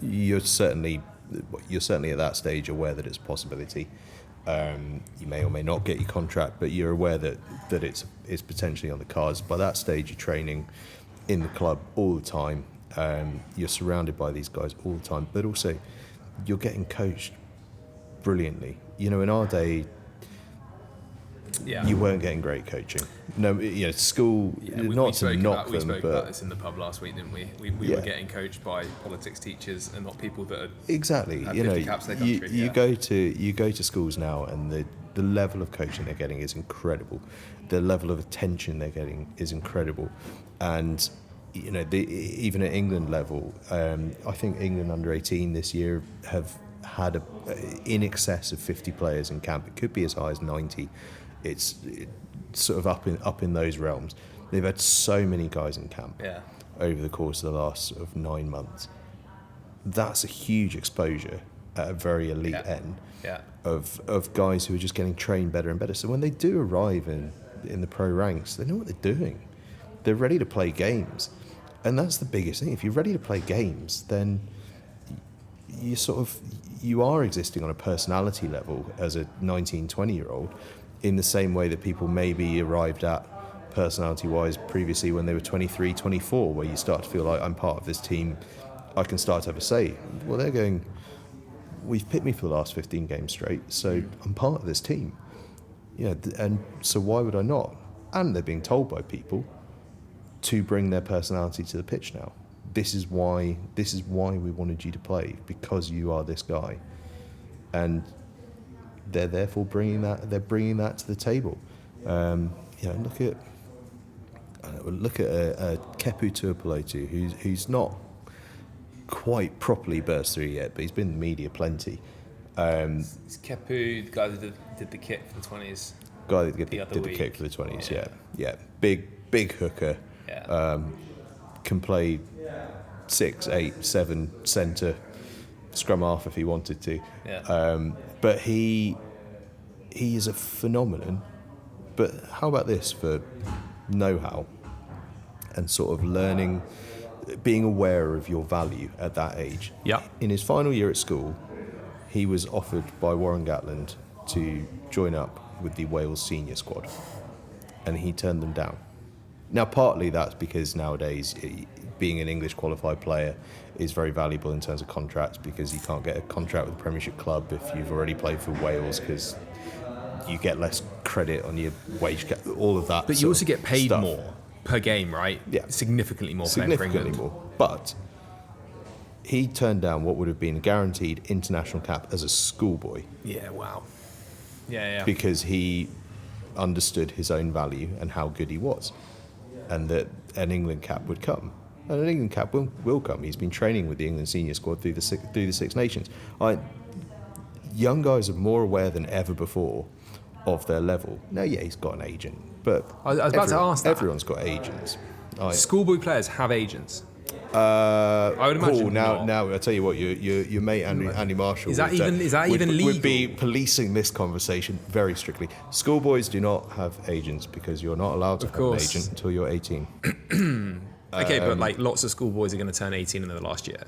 you're certainly at that stage aware that it's a possibility. You may or may not get your contract, but you're aware that it's potentially on the cards. By that stage, you're training in the club all the time. You're surrounded by these guys all the time, but also you're getting coached brilliantly. In our day, you weren't getting great coaching. No, school. Not to knock them, we spoke about this in the pub last week, didn't we? We were getting coached by politics teachers and not people that had exactly. Had 50 caps in their country. You go to schools now, and the level of coaching they're getting is incredible. The level of attention they're getting is incredible, and even at England level, I think England under 18 this year have had in excess of 50 players in camp. It could be as high as 90. It's sort of up in those realms. They've had so many guys in camp over the course of the last sort of 9 months. That's a huge exposure at a very elite end of guys who are just getting trained better and better. So when they do arrive in the pro ranks, they know what they're doing. They're ready to play games. And that's the biggest thing. If you're ready to play games, then you are existing on a personality level as a 19, 20-year-old in the same way that people maybe arrived at personality-wise previously when they were 23, 24, where you start to feel like, I'm part of this team, I can start to have a say. Well, they're going, we've picked me for the last 15 games straight, so I'm part of this team. And so why would I not? And they're being told by people to bring their personality to the pitch now. This is why we wanted you to play, because you are this guy. And they're therefore bringing that to the table. Look at a Kepu Tuipulotu who's not quite properly burst through yet, but he's been in the media plenty. It's Kepu, the guy that did the kit for the 20s. Guy that did the kick for the 20s, yeah. Big hooker. Yeah. Can play 6, 8, 7 centre, scrum half if he wanted to. Yeah. But he is a phenomenon. But how about this for know-how and sort of learning, being aware of your value at that age? Yeah. In his final year at school, he was offered by Warren Gatland to join up with the Wales senior squad, and he turned them down. Now, partly that's because nowadays being an English qualified player is very valuable in terms of contracts, because you can't get a contract with a Premiership club if you've already played for Wales, because you get less credit on your wage, all of that. But you also get paid stuff. more per game, right? Yeah. Significantly more playing for England. More. But he turned down what would have been a guaranteed international cap as a schoolboy. Yeah, wow. Yeah. Because he understood his own value and how good he was, and that an England cap would come. And an England cap will come. He's been training with the England senior squad through the Six Nations. Young guys are more aware than ever before of their level. Now, yeah, he's got an agent, but I was about to ask that. Everyone's got agents. Schoolboy players have agents. I would imagine. Now I tell you what, your mate Andy Marshall is that even legal? Would be policing this conversation very strictly. Schoolboys do not have agents because you're not allowed to have an agent until you're 18. Okay, but like lots of schoolboys are going to turn 18 in the last year.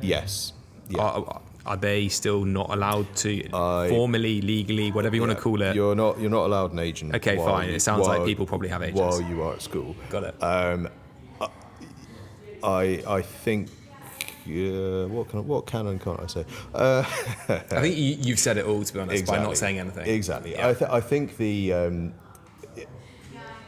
Yes. Yeah. Are they still not allowed to formally, legally, whatever you want to call it? You're not allowed an agent. Okay, fine. It sounds like people probably have agents while you are at school. Got it. I think. What can and can't I say? I think you've said it all, to be honest, by not saying anything. Exactly. Yeah. I think the.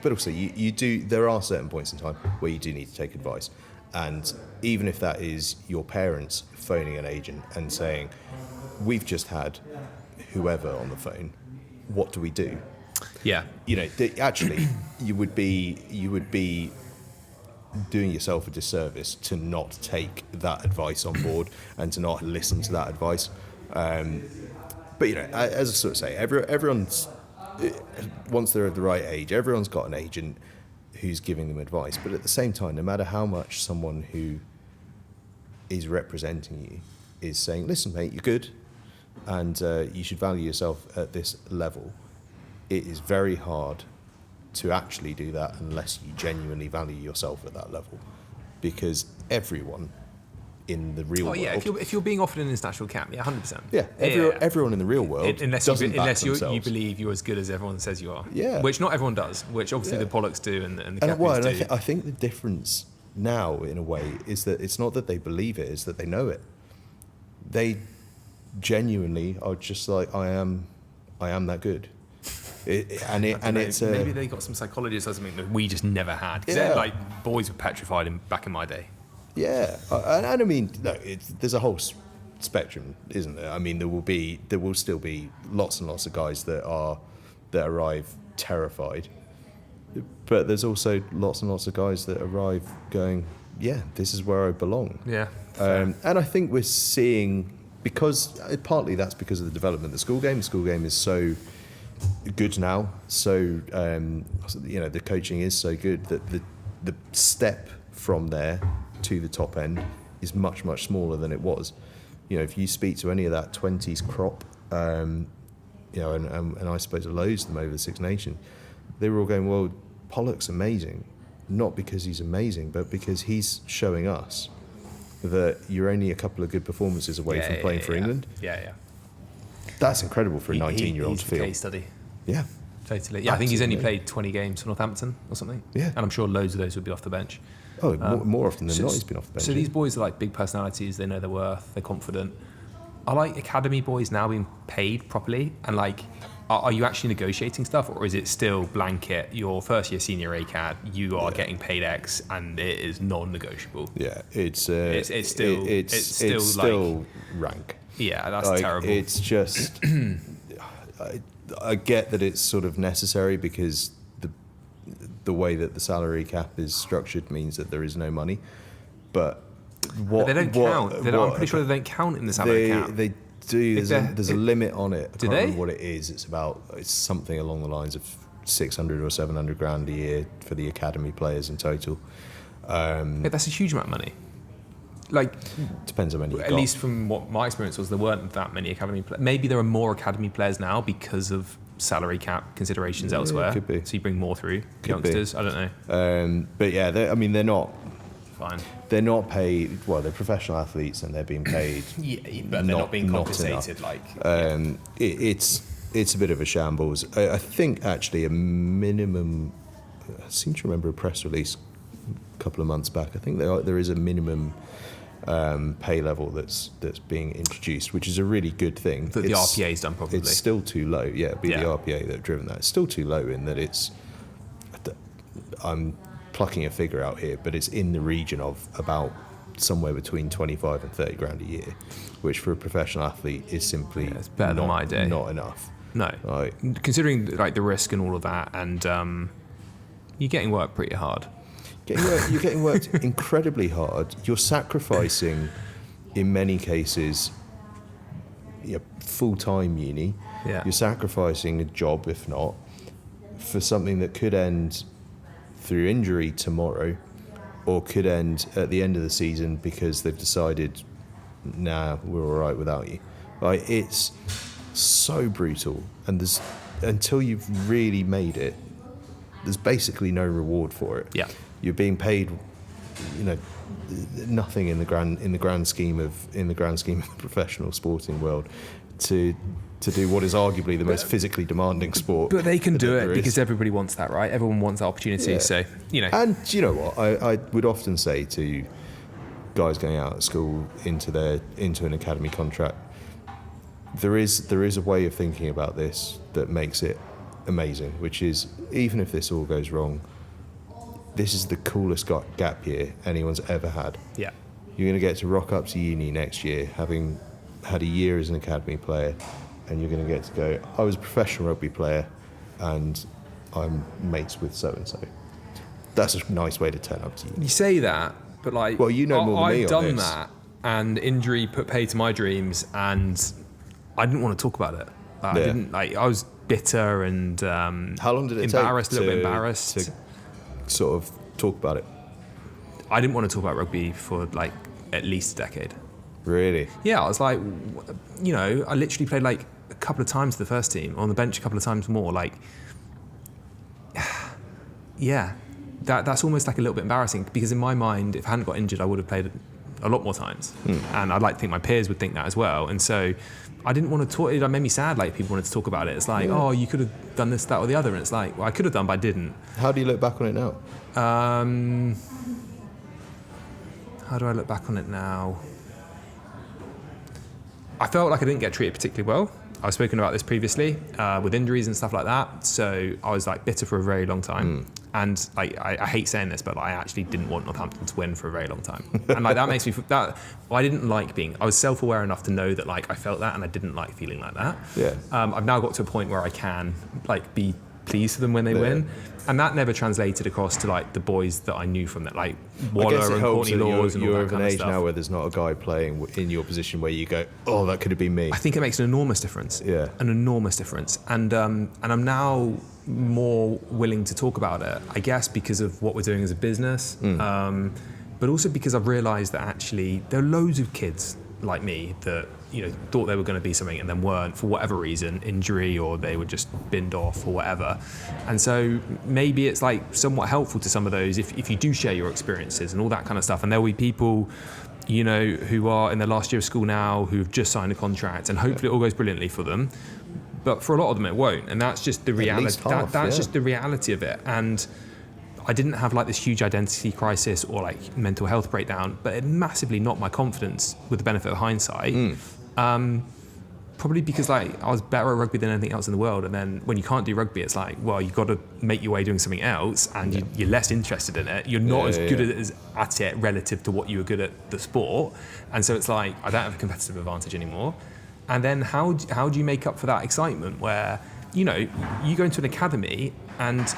But also, you do. There are certain points in time where you do need to take advice, and even if that is your parents phoning an agent and saying, "We've just had whoever on the phone. What do we do?" Yeah. Actually, you would be doing yourself a disservice to not take that advice on board and to not listen to that advice. But as I sort of say, everyone's once they're of the right age, everyone's got an agent who's giving them advice. But at the same time, no matter how much someone who is representing you is saying, "Listen, mate, you're good, and you should value yourself at this level," it is very hard to actually do that unless you genuinely value yourself at that level, because everyone in the real world. If you're being offered an international cap, 100%. Yeah, everyone in the real world unless you believe you're as good as everyone says you are. Yeah, which not everyone does. Which obviously the Pollocks do and the captains do. I think the difference now, in a way, is that it's not that they believe it; it's that they know it. They genuinely are just like, I am that good. Maybe they got some psychologists or something that we just never had. Because like boys were petrified back in my day. Yeah, and I mean, no, there's a whole spectrum, isn't there? I mean, there will still be lots and lots of guys that arrive terrified, but there's also lots and lots of guys that arrive going, yeah, this is where I belong. Yeah, and I think we're seeing, because partly that's because of the development of the school game. The school game is so good now, so the coaching is so good that the step from there to the top end is much, much smaller than it was. If you speak to any of that 20s crop, and I suppose loads of them over the Six Nations, they were all going, well, Pollock's amazing, not because he's amazing, but because he's showing us that you're only a couple of good performances away from playing for England. Yeah. That's incredible for a 19-year-old to feel. He's a case study. Yeah. Totally. Yeah, I think he's only played 20 games for Northampton or something. Yeah. And I'm sure loads of those would be off the bench. Oh, more often than not, he's been off the bench. So these boys are like big personalities. They know their worth. They're confident. Are like academy boys now being paid properly? And like, are you actually negotiating stuff, or is it still blanket? Your first year senior ACAD, you are getting paid X, and it is non-negotiable. Yeah, it's still rank. Yeah, that's terrible. It's just. I get that it's sort of necessary because the way that the salary cap is structured means that there is no money, but they don't count. I'm pretty sure they don't count in the salary cap. They do. There's a limit on it. I do can't they? remember what it is. It's something along the lines of 600 or 700 grand a year for the academy players in total. That's a huge amount of money. Like, depends how many. At least from what my experience was, there weren't that many academy players. Maybe there are more academy players now because of salary cap considerations elsewhere. Could be. So you bring more through youngsters. I don't know. But yeah, they're not. Fine. They're not paid. Well, they're professional athletes and they're being paid. But they're not being compensated. It's a bit of a shambles. I think actually a minimum seem to remember a press release a couple of months back. I think there is a minimum pay level that's being introduced, which is a really good thing. That the RPA's done probably. It's still too low. Yeah, it'd be the RPA that have driven that. It's still too low in that I'm plucking a figure out here, but it's in the region of about somewhere between 25 and 30 grand a year, which for a professional athlete is simply it's better than my day. Not enough. No, considering like the risk and all of that, and you're getting worked pretty hard. You're getting worked incredibly hard. You're sacrificing, in many cases, full-time uni. Yeah. You're sacrificing a job, if not, for something that could end through injury tomorrow, or could end at the end of the season because they've decided, nah, we're all right without you. Like, it's so brutal, and until you've really made it, there's basically no reward for it. Yeah. You're being paid, nothing in the grand scheme of the professional sporting world to do what is arguably the most physically demanding sport. But they can do it because everybody wants that, right? Everyone wants that opportunity. Yeah. So, And you know what? I would often say to guys going out of school into an academy contract, there is a way of thinking about this that makes it amazing, which is, even if this all goes wrong, this is the coolest gap year anyone's ever had. Yeah. You're going to get to rock up to uni next year, having had a year as an academy player, and you're going to get to go, I was a professional rugby player and I'm mates with so-and-so. That's a nice way to turn up to uni. You say that, but like... Well, you know more than me I've on done this. that, and injury put pay to my dreams, and I didn't want to talk about it. I was bitter and how long did it embarrassed, take a little bit embarrassed. to sort of talk about it? I didn't want to talk about rugby for like at least a decade. Really? Yeah, I was like, I literally played like a couple of times for the first team, on the bench a couple of times more. Like, yeah, that's almost like a little bit embarrassing, because in my mind, if I hadn't got injured, I would have played a lot more times. And I'd like to think my peers would think that as well. And so I didn't want to talk. It made me sad, like people wanted to talk about it. It's like, oh, you could have done this, that, or the other. And it's like, well, I could have done, but I didn't. How do you look back on it now? How do I look back on it now? I felt like I didn't get treated particularly well. I've spoken about this previously with injuries and stuff like that. So I was like bitter for a very long time. And like I hate saying this, but I actually didn't want Northampton to win for a very long time. And like that makes me I didn't like being. I was self-aware enough to know that like I felt that, and I didn't like feeling like that. Yeah. I've now got to a point where I can like be pleased for them when they win. And that never translated across to like the boys that I knew from that, like Waller and Courtney Laws and all that kind of stuff. You're of an age now where there's not a guy playing in your position where you go, oh, that could have been me. I think it makes an enormous difference. Yeah. An enormous difference. And I'm now more willing to talk about it, I guess because of what we're doing as a business, but also because I've realised that actually there are loads of kids like me that thought they were going to be something and then weren't for whatever reason, injury, or they were just binned off or whatever. And so maybe it's like somewhat helpful to some of those if you do share your experiences and all that kind of stuff. And there'll be people who are in their last year of school now who've just signed a contract, and hopefully it all goes brilliantly for them. But for a lot of them it won't, and that's just the reality. That's just the reality of it. And I didn't have like this huge identity crisis or like mental health breakdown, but it massively knocked my confidence with the benefit of hindsight. Probably because like I was better at rugby than anything else in the world, and then when you can't do rugby, it's like, well, you've got to make your way doing something else, and you're less interested in it. You're not as good at it relative to what you were good at the sport, and so it's like I don't have a competitive advantage anymore. And then how do you make up for that excitement where you go into an academy and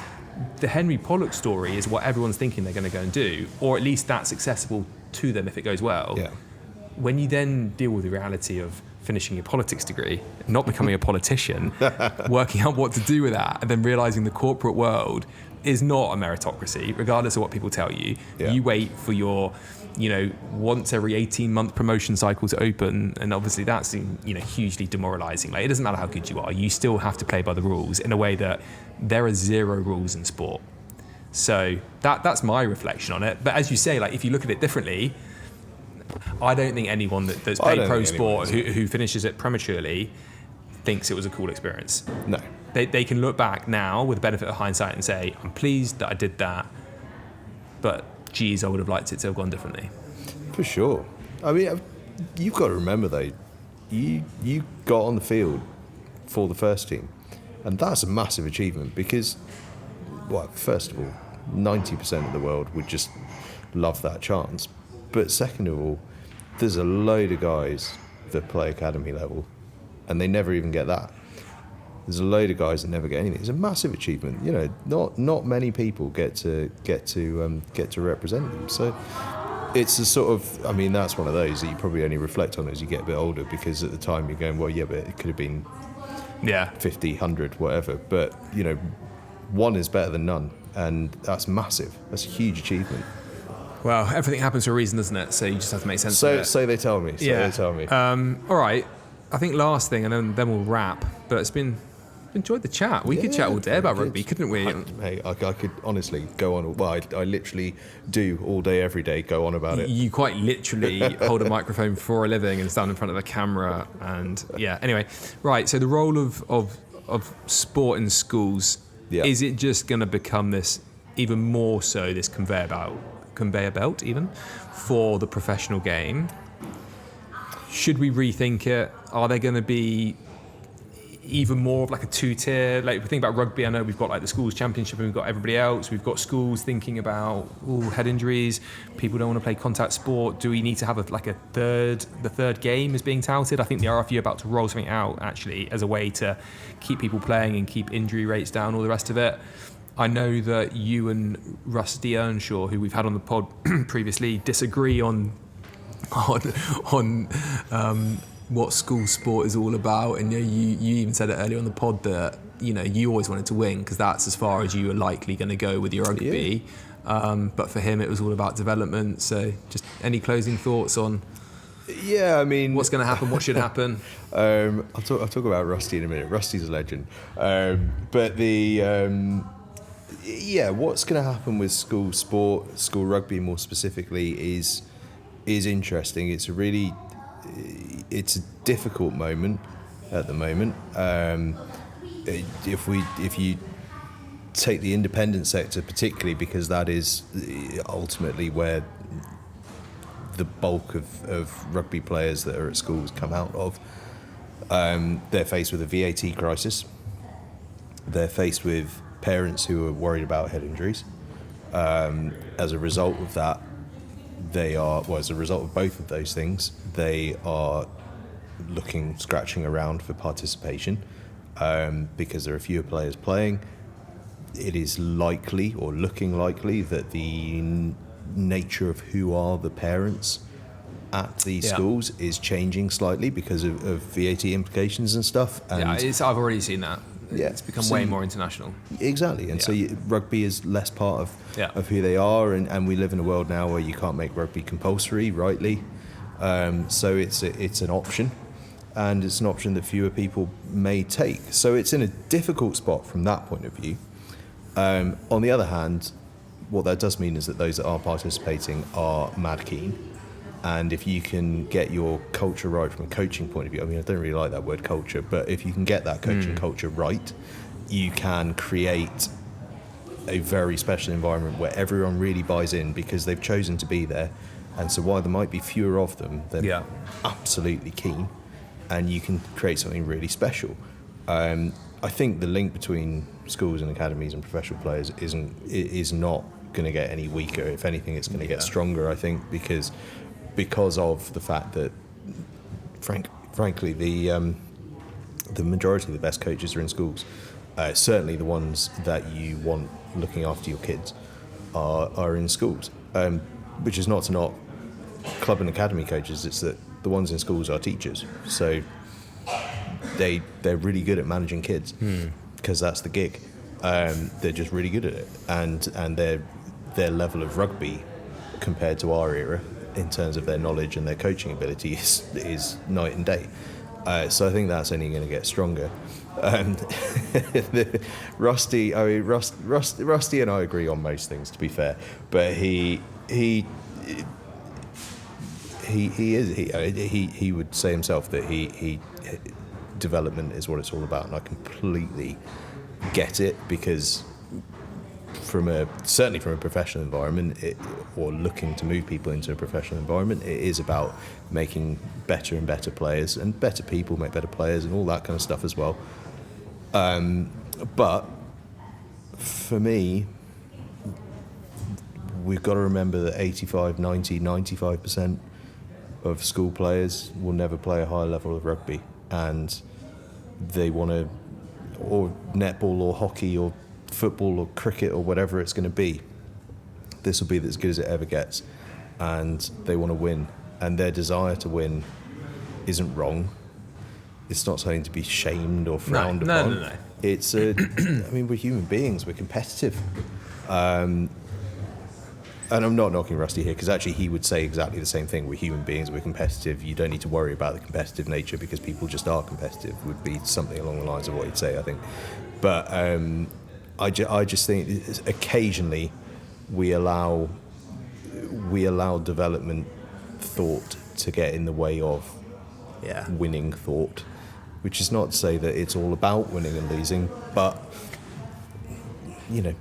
the Henry Pollock story is what everyone's thinking they're going to go and do, or at least that's accessible to them if it goes well. Yeah. When you then deal with the reality of finishing your politics degree, not becoming a politician, working out what to do with that, and then realising the corporate world is not a meritocracy, regardless of what people tell you. Yeah. You wait for your, once every 18-month promotion cycle to open, and obviously that's, hugely demoralising. Like, it doesn't matter how good you are, you still have to play by the rules in a way that there are zero rules in sport. So that's my reflection on it. But as you say, like if you look at it differently, I don't think anyone that's played pro sport who finishes it prematurely thinks it was a cool experience. No. they can look back now with the benefit of hindsight and say, I'm pleased that I did that, but geez, I would have liked it to have gone differently. For sure. I mean, you've got to remember though, you got on the field for the first team, and that's a massive achievement because, well, first of all, 90% of the world would just love that chance. But second of all, there's a load of guys that play academy level and they never even get that. There's a load of guys that never get anything. It's a massive achievement. You know, not many people get to represent them. So it's a sort of, I mean, that's one of those that you probably only reflect on as you get a bit older, because at the time you're going, well, yeah, but it could have been 50, 100, whatever. But, you know, one is better than none, and that's massive. That's a huge achievement. Well, everything happens for a reason, doesn't it? So you just have to make sense of it. So they tell me. They tell me. All right. I think last thing, and then we'll wrap. But it's been... enjoyed the chat. We could chat all day about rugby, couldn't we? I could honestly go on. Well, I literally do all day, every day, go on about it. You quite literally hold a microphone for a living and stand in front of a camera. And yeah, anyway, right. So the role of sport in schools, is it just going to become this even more so, this conveyor belt even for the professional game? Should we rethink it? Are there going to be even more of like a two-tier, like if we think about rugby, I know we've got like the schools championship and we've got everybody else. We've got schools thinking about head injuries. People don't want to play contact sport. Do we need to have the third game is being touted? I think the RFU are about to roll something out actually as a way to keep people playing and keep injury rates down, all the rest of it. I know that you and Rusty Earnshaw, who we've had on the pod previously, disagree on what school sport is all about, and you even said it earlier on the pod that you always wanted to win because that's as far as you were likely going to go with your rugby. But for him, it was all about development. So, just any closing thoughts on? Yeah, I mean, what's going to happen? What should happen? I'll talk about Rusty in a minute. Rusty's a legend. But what's going to happen with school sport, school rugby more specifically, is interesting. It's a difficult moment at the moment. If you take the independent sector particularly, because that is ultimately where the bulk of rugby players that are at schools come out of, they're faced with a VAT crisis. They're faced with parents who are worried about head injuries. As a result of that, as a result of both of those things, they are scratching around for participation because there are fewer players playing. It is likely, or looking likely, that the nature of who are the parents at these schools is changing slightly because of VAT implications and stuff. And I've already seen that. Yeah, it's become way more international. Exactly, and so rugby is less part of who they are, and we live in a world now where you can't make rugby compulsory, rightly. So it's an option, and it's an option that fewer people may take. So it's in a difficult spot from that point of view. On the other hand, what that does mean is that those that are participating are mad keen. And if you can get your culture right from a coaching point of view, I mean, I don't really like that word culture, but if you can get that coaching culture right, you can create a very special environment where everyone really buys in because they've chosen to be there. And so while there might be fewer of them, they're absolutely keen, and you can create something really special. I think the link between schools and academies and professional players is not going to get any weaker. If anything, it's going to get stronger, I think, because of the fact that, frankly, the majority of the best coaches are in schools. Certainly the ones that you want looking after your kids are in schools, which is not to knock club and academy coaches. It's that the ones in schools are teachers. So they're really good at managing kids because that's the gig. They're just really good at it. And their level of rugby compared to our era, in terms of their knowledge and their coaching ability, is night and day. So I think that's only going to get stronger. Rusty and I agree on most things, to be fair, but he would say himself that development is what it's all about, and I completely get it, because certainly from a professional environment, or looking to move people into a professional environment, it is about making better and better players, and better people make better players, and all that kind of stuff as well. But for me, we've got to remember that 85, 90, 95% of school players will never play a higher level of rugby, and they want to, or netball or hockey or football or cricket or whatever it's going to be. This will be as good as it ever gets, and they want to win, and their desire to win isn't wrong. It's not something to be shamed or frowned upon. No. It's I mean, we're human beings, we're competitive. And I'm not knocking Rusty here, because actually he would say exactly the same thing. We're human beings, we're competitive. You don't need to worry about the competitive nature, because people just are competitive, would be something along the lines of what he'd say, I think. But I just think occasionally we allow development thought to get in the way of winning thought, which is not to say that it's all about winning and losing, but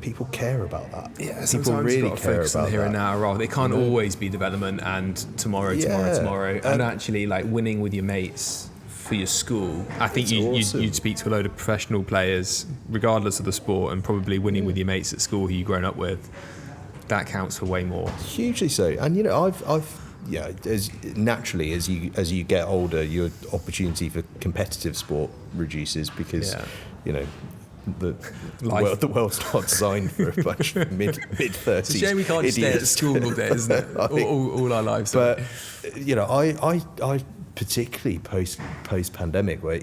people care about that. Yeah, people really care about the here that. And now, rather. They can't always be development and tomorrow. And actually, like, winning with your mates for your school. I think you'd speak to a load of professional players, regardless of the sport, and probably winning with your mates at school who you've grown up with. That counts for way more. Hugely so. And as naturally as you get older, your opportunity for competitive sport reduces, because the world's not designed for a bunch of mid-30s. It's a shame we can't just stay at school all day, isn't it? all our lives. But I particularly post-pandemic, where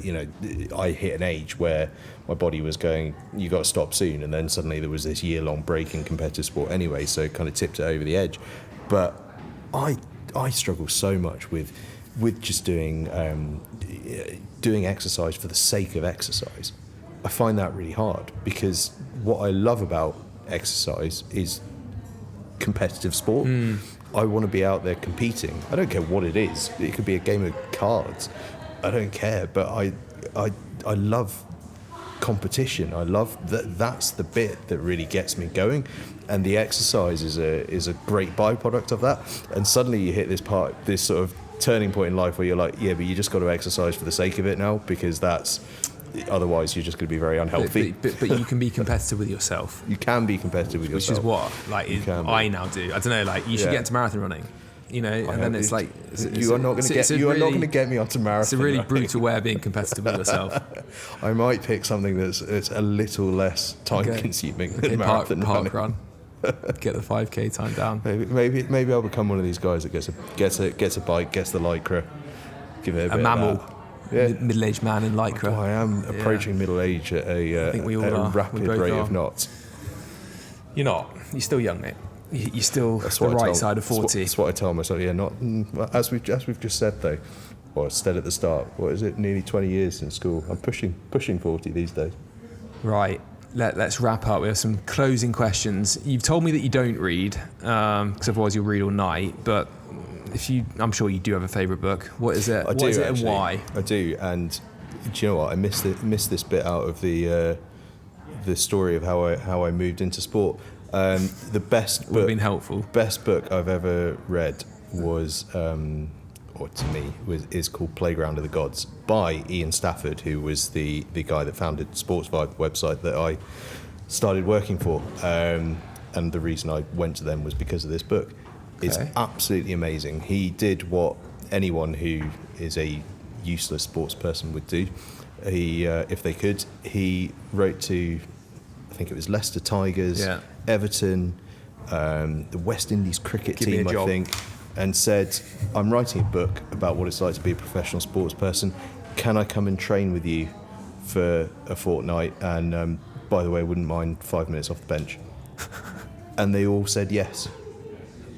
I hit an age where my body was going, you got to stop soon, and then suddenly there was this year-long break in competitive sport anyway, so it kind of tipped it over the edge. But I struggle so much with just doing exercise for the sake of exercise. I find that really hard, because what I love about exercise is competitive sport. I want to be out there competing. I don't care what it is. It could be a game of cards. I don't care. But I love competition. I love that's the bit that really gets me going. And the exercise is a great byproduct of that. And suddenly you hit this sort of turning point in life where you're like, yeah, but you just got to exercise for the sake of it now, because otherwise you're just going to be very unhealthy. But you can be competitive with yourself. You can be competitive with yourself. Which is what I now do. I don't know, like, you should get into marathon running. And then it's like... You are not going to get me onto marathon. It's a really brutal way of being competitive with yourself. I might pick something that's a little less time-consuming than marathon running. Park run. Get the 5K time down. Maybe I'll become one of these guys that gets a bike, gets the lycra, give it a bit mammal. Of that. Yeah. Middle-aged man in lycra. I am approaching middle age at a rapid rate of knots. You're not. You're still young, mate. You're still the right side of 40. That's what I tell myself. Yeah, not as we've just said though. Or said at the start. What is it? Nearly 20 years since school. I'm pushing 40 these days. Right. Let's wrap up. We have some closing questions. You've told me that you don't read, because otherwise you'll read all night. But I'm sure you do have a favourite book. What is it? I do, and why? I do, and do you know what? I missed this bit out of the story of how I moved into sport. The best book, would have been helpful. Best book I've ever read was, or to me, is called Playground of the Gods by Ian Stafford, who was the guy that founded Sports Vibe website that I started working for. And the reason I went to them was because of this book. It's absolutely amazing. He did what anyone who is a useless sports person would do. He, if they could, he wrote to, I think it was Leicester Tigers, Everton, the West Indies cricket team, I think, and said, I'm writing a book about what it's like to be a professional sports person. Can I come and train with you for a fortnight? And by the way, I wouldn't mind 5 minutes off the bench. And they all said yes.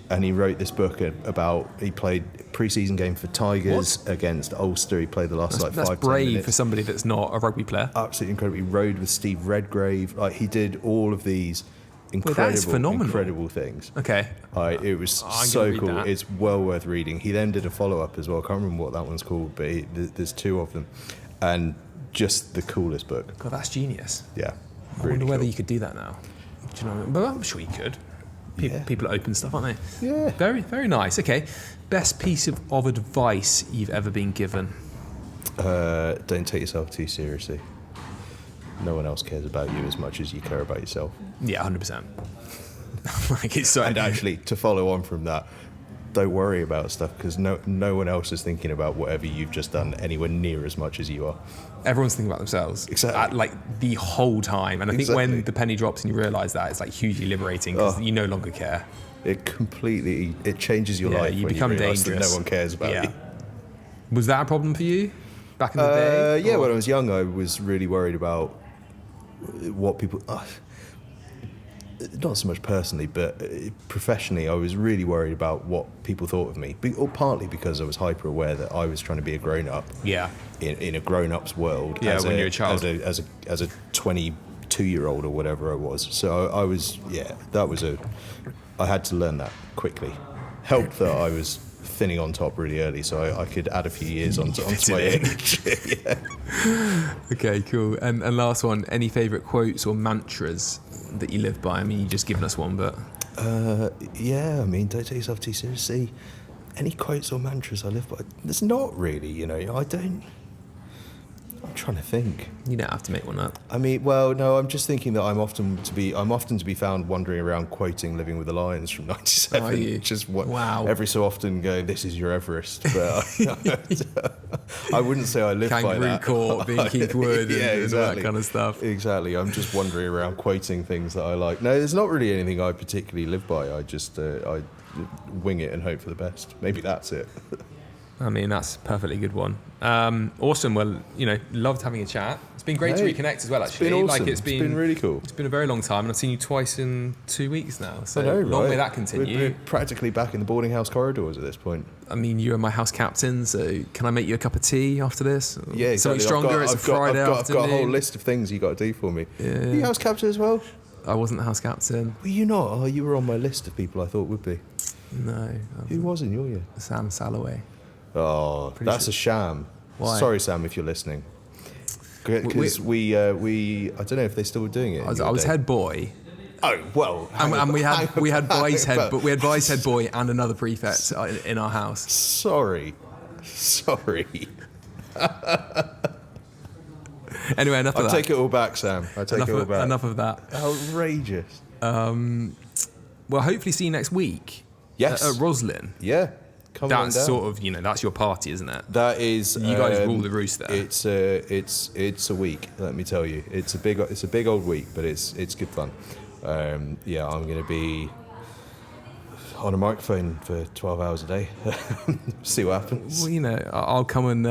And he wrote this book about, he played pre-season game for Tigers against Ulster. He played the last 5 That's brave for somebody that's not a rugby player. Absolutely incredible. He rode with Steve Redgrave. He did all of these incredible things. Okay. It was so cool. It's well worth reading. He then did a follow-up as well. I can't remember what that one's called, but there's 2 of them. And just the coolest book. God, that's genius. Yeah. I wonder whether you could do that now. Do you know what I mean? But I'm sure you could. People open stuff, aren't they? Yeah. Very, very nice. Okay. Best piece of advice you've ever been given? Don't take yourself too seriously. No one else cares about you as much as you care about yourself. Yeah, 100%. Like it's so. And actually, to follow on from that, don't worry about stuff because no one else is thinking about whatever you've just done anywhere near as much as you are. Everyone's thinking about themselves. Exactly. Like the whole time. And I think when the penny drops and you realise that, it's like hugely liberating because you no longer care. It changes your life. You when become you realise dangerous. that no one cares about you. Was that a problem for you back in the day? Yeah, when I was young, I was really worried about what people... not so much personally, but professionally, I was really worried about what people thought of me. Or partly because I was hyper aware that I was trying to be a grown up. Yeah. In a grown up's world. Yeah, when you're a child. As a 22-year-old or whatever I was. So I was. I had to learn that quickly. Helped that I was thinning on top really early, so I could add a few years onto my age. Yeah. Okay, cool. And last one, any favourite quotes or mantras that you live by? I mean, you've just given us one, but... Yeah, I mean, don't take yourself too seriously. Any quotes or mantras I live by? There's not really, I don't... I'm trying to think. You don't have to make one up. I mean, well, no, I'm just thinking that I'm often to be found wandering around quoting "Living with the Lions" from '97. Are you? Just wow. Every so often going, "This is your Everest," but I wouldn't say I live by that. Kangaroo court, being Keith Wood, and all that kind of stuff. Exactly. I'm just wandering around quoting things that I like. No, there's not really anything I particularly live by. I just I wing it and hope for the best. Maybe that's it. I mean, that's a perfectly good one. Awesome. Well, loved having a chat. It's been great to reconnect as well, actually. It's been awesome. It's been really cool. It's been a very long time, and I've seen you twice in 2 weeks now. So I know, long right? may that continue. We're practically back in the boarding house corridors at this point. I mean, you're my house captain, so can I make you a cup of tea after this? Yeah, exactly. Something stronger. It's a Friday afternoon. I've got a whole list of things you got to do for me. Yeah. Are you house captain as well? I wasn't the house captain. Were you not? Oh, you were on my list of people I thought would be. No. Who was in your year? Sam Salloway. Oh, that's a sham. Why? Sorry, Sam, if you're listening. Because we I don't know if they still were doing it. I was head boy. Oh well, and we had vice head, but we had vice head boy and another prefect in our house. Sorry. Anyway, enough of that. I take it all back, Sam. I take it all back. Enough of that. Outrageous. Well, hopefully see you next week. Yes. At Roslyn. Yeah. That's sort of, that's your party, isn't it? That is. You guys rule the roost there. It's a week. Let me tell you, it's a big old week, but it's good fun. I'm going to be on a microphone for 12 hours a day. See what happens. Well, I'll come and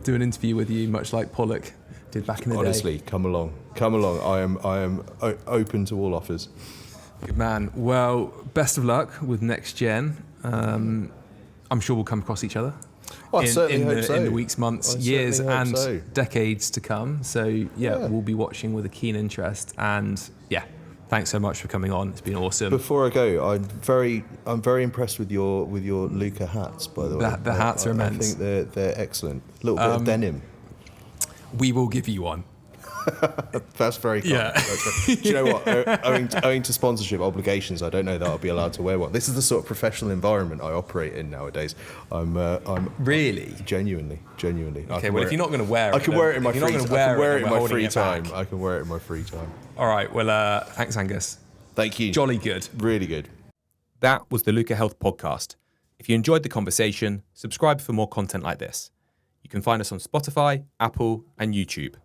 do an interview with you, much like Pollock did back in the day. Honestly, come along. I am open to all offers. Good man. Well, best of luck with NextGen. I'm sure we'll come across each other I certainly hope so. In the weeks, months, years, and decades to come. So we'll be watching with a keen interest. And thanks so much for coming on. It's been awesome. Before I go, I'm very impressed with your Luca hats. By the way, the hats are immense. I think they're excellent. A little bit of denim. We will give you one. That's very cool. Yeah. Do you know what? Owing to sponsorship obligations, I don't know that I'll be allowed to wear one. This is the sort of professional environment I operate in nowadays. I'm really genuinely. Okay. Well, if you're not going to wear it, I can wear it in my free time. I can wear it in my free time. All right. Well, thanks, Angus. Thank you. Jolly good. Really good. That was the Luca Health Podcast. If you enjoyed the conversation, subscribe for more content like this. You can find us on Spotify, Apple, and YouTube.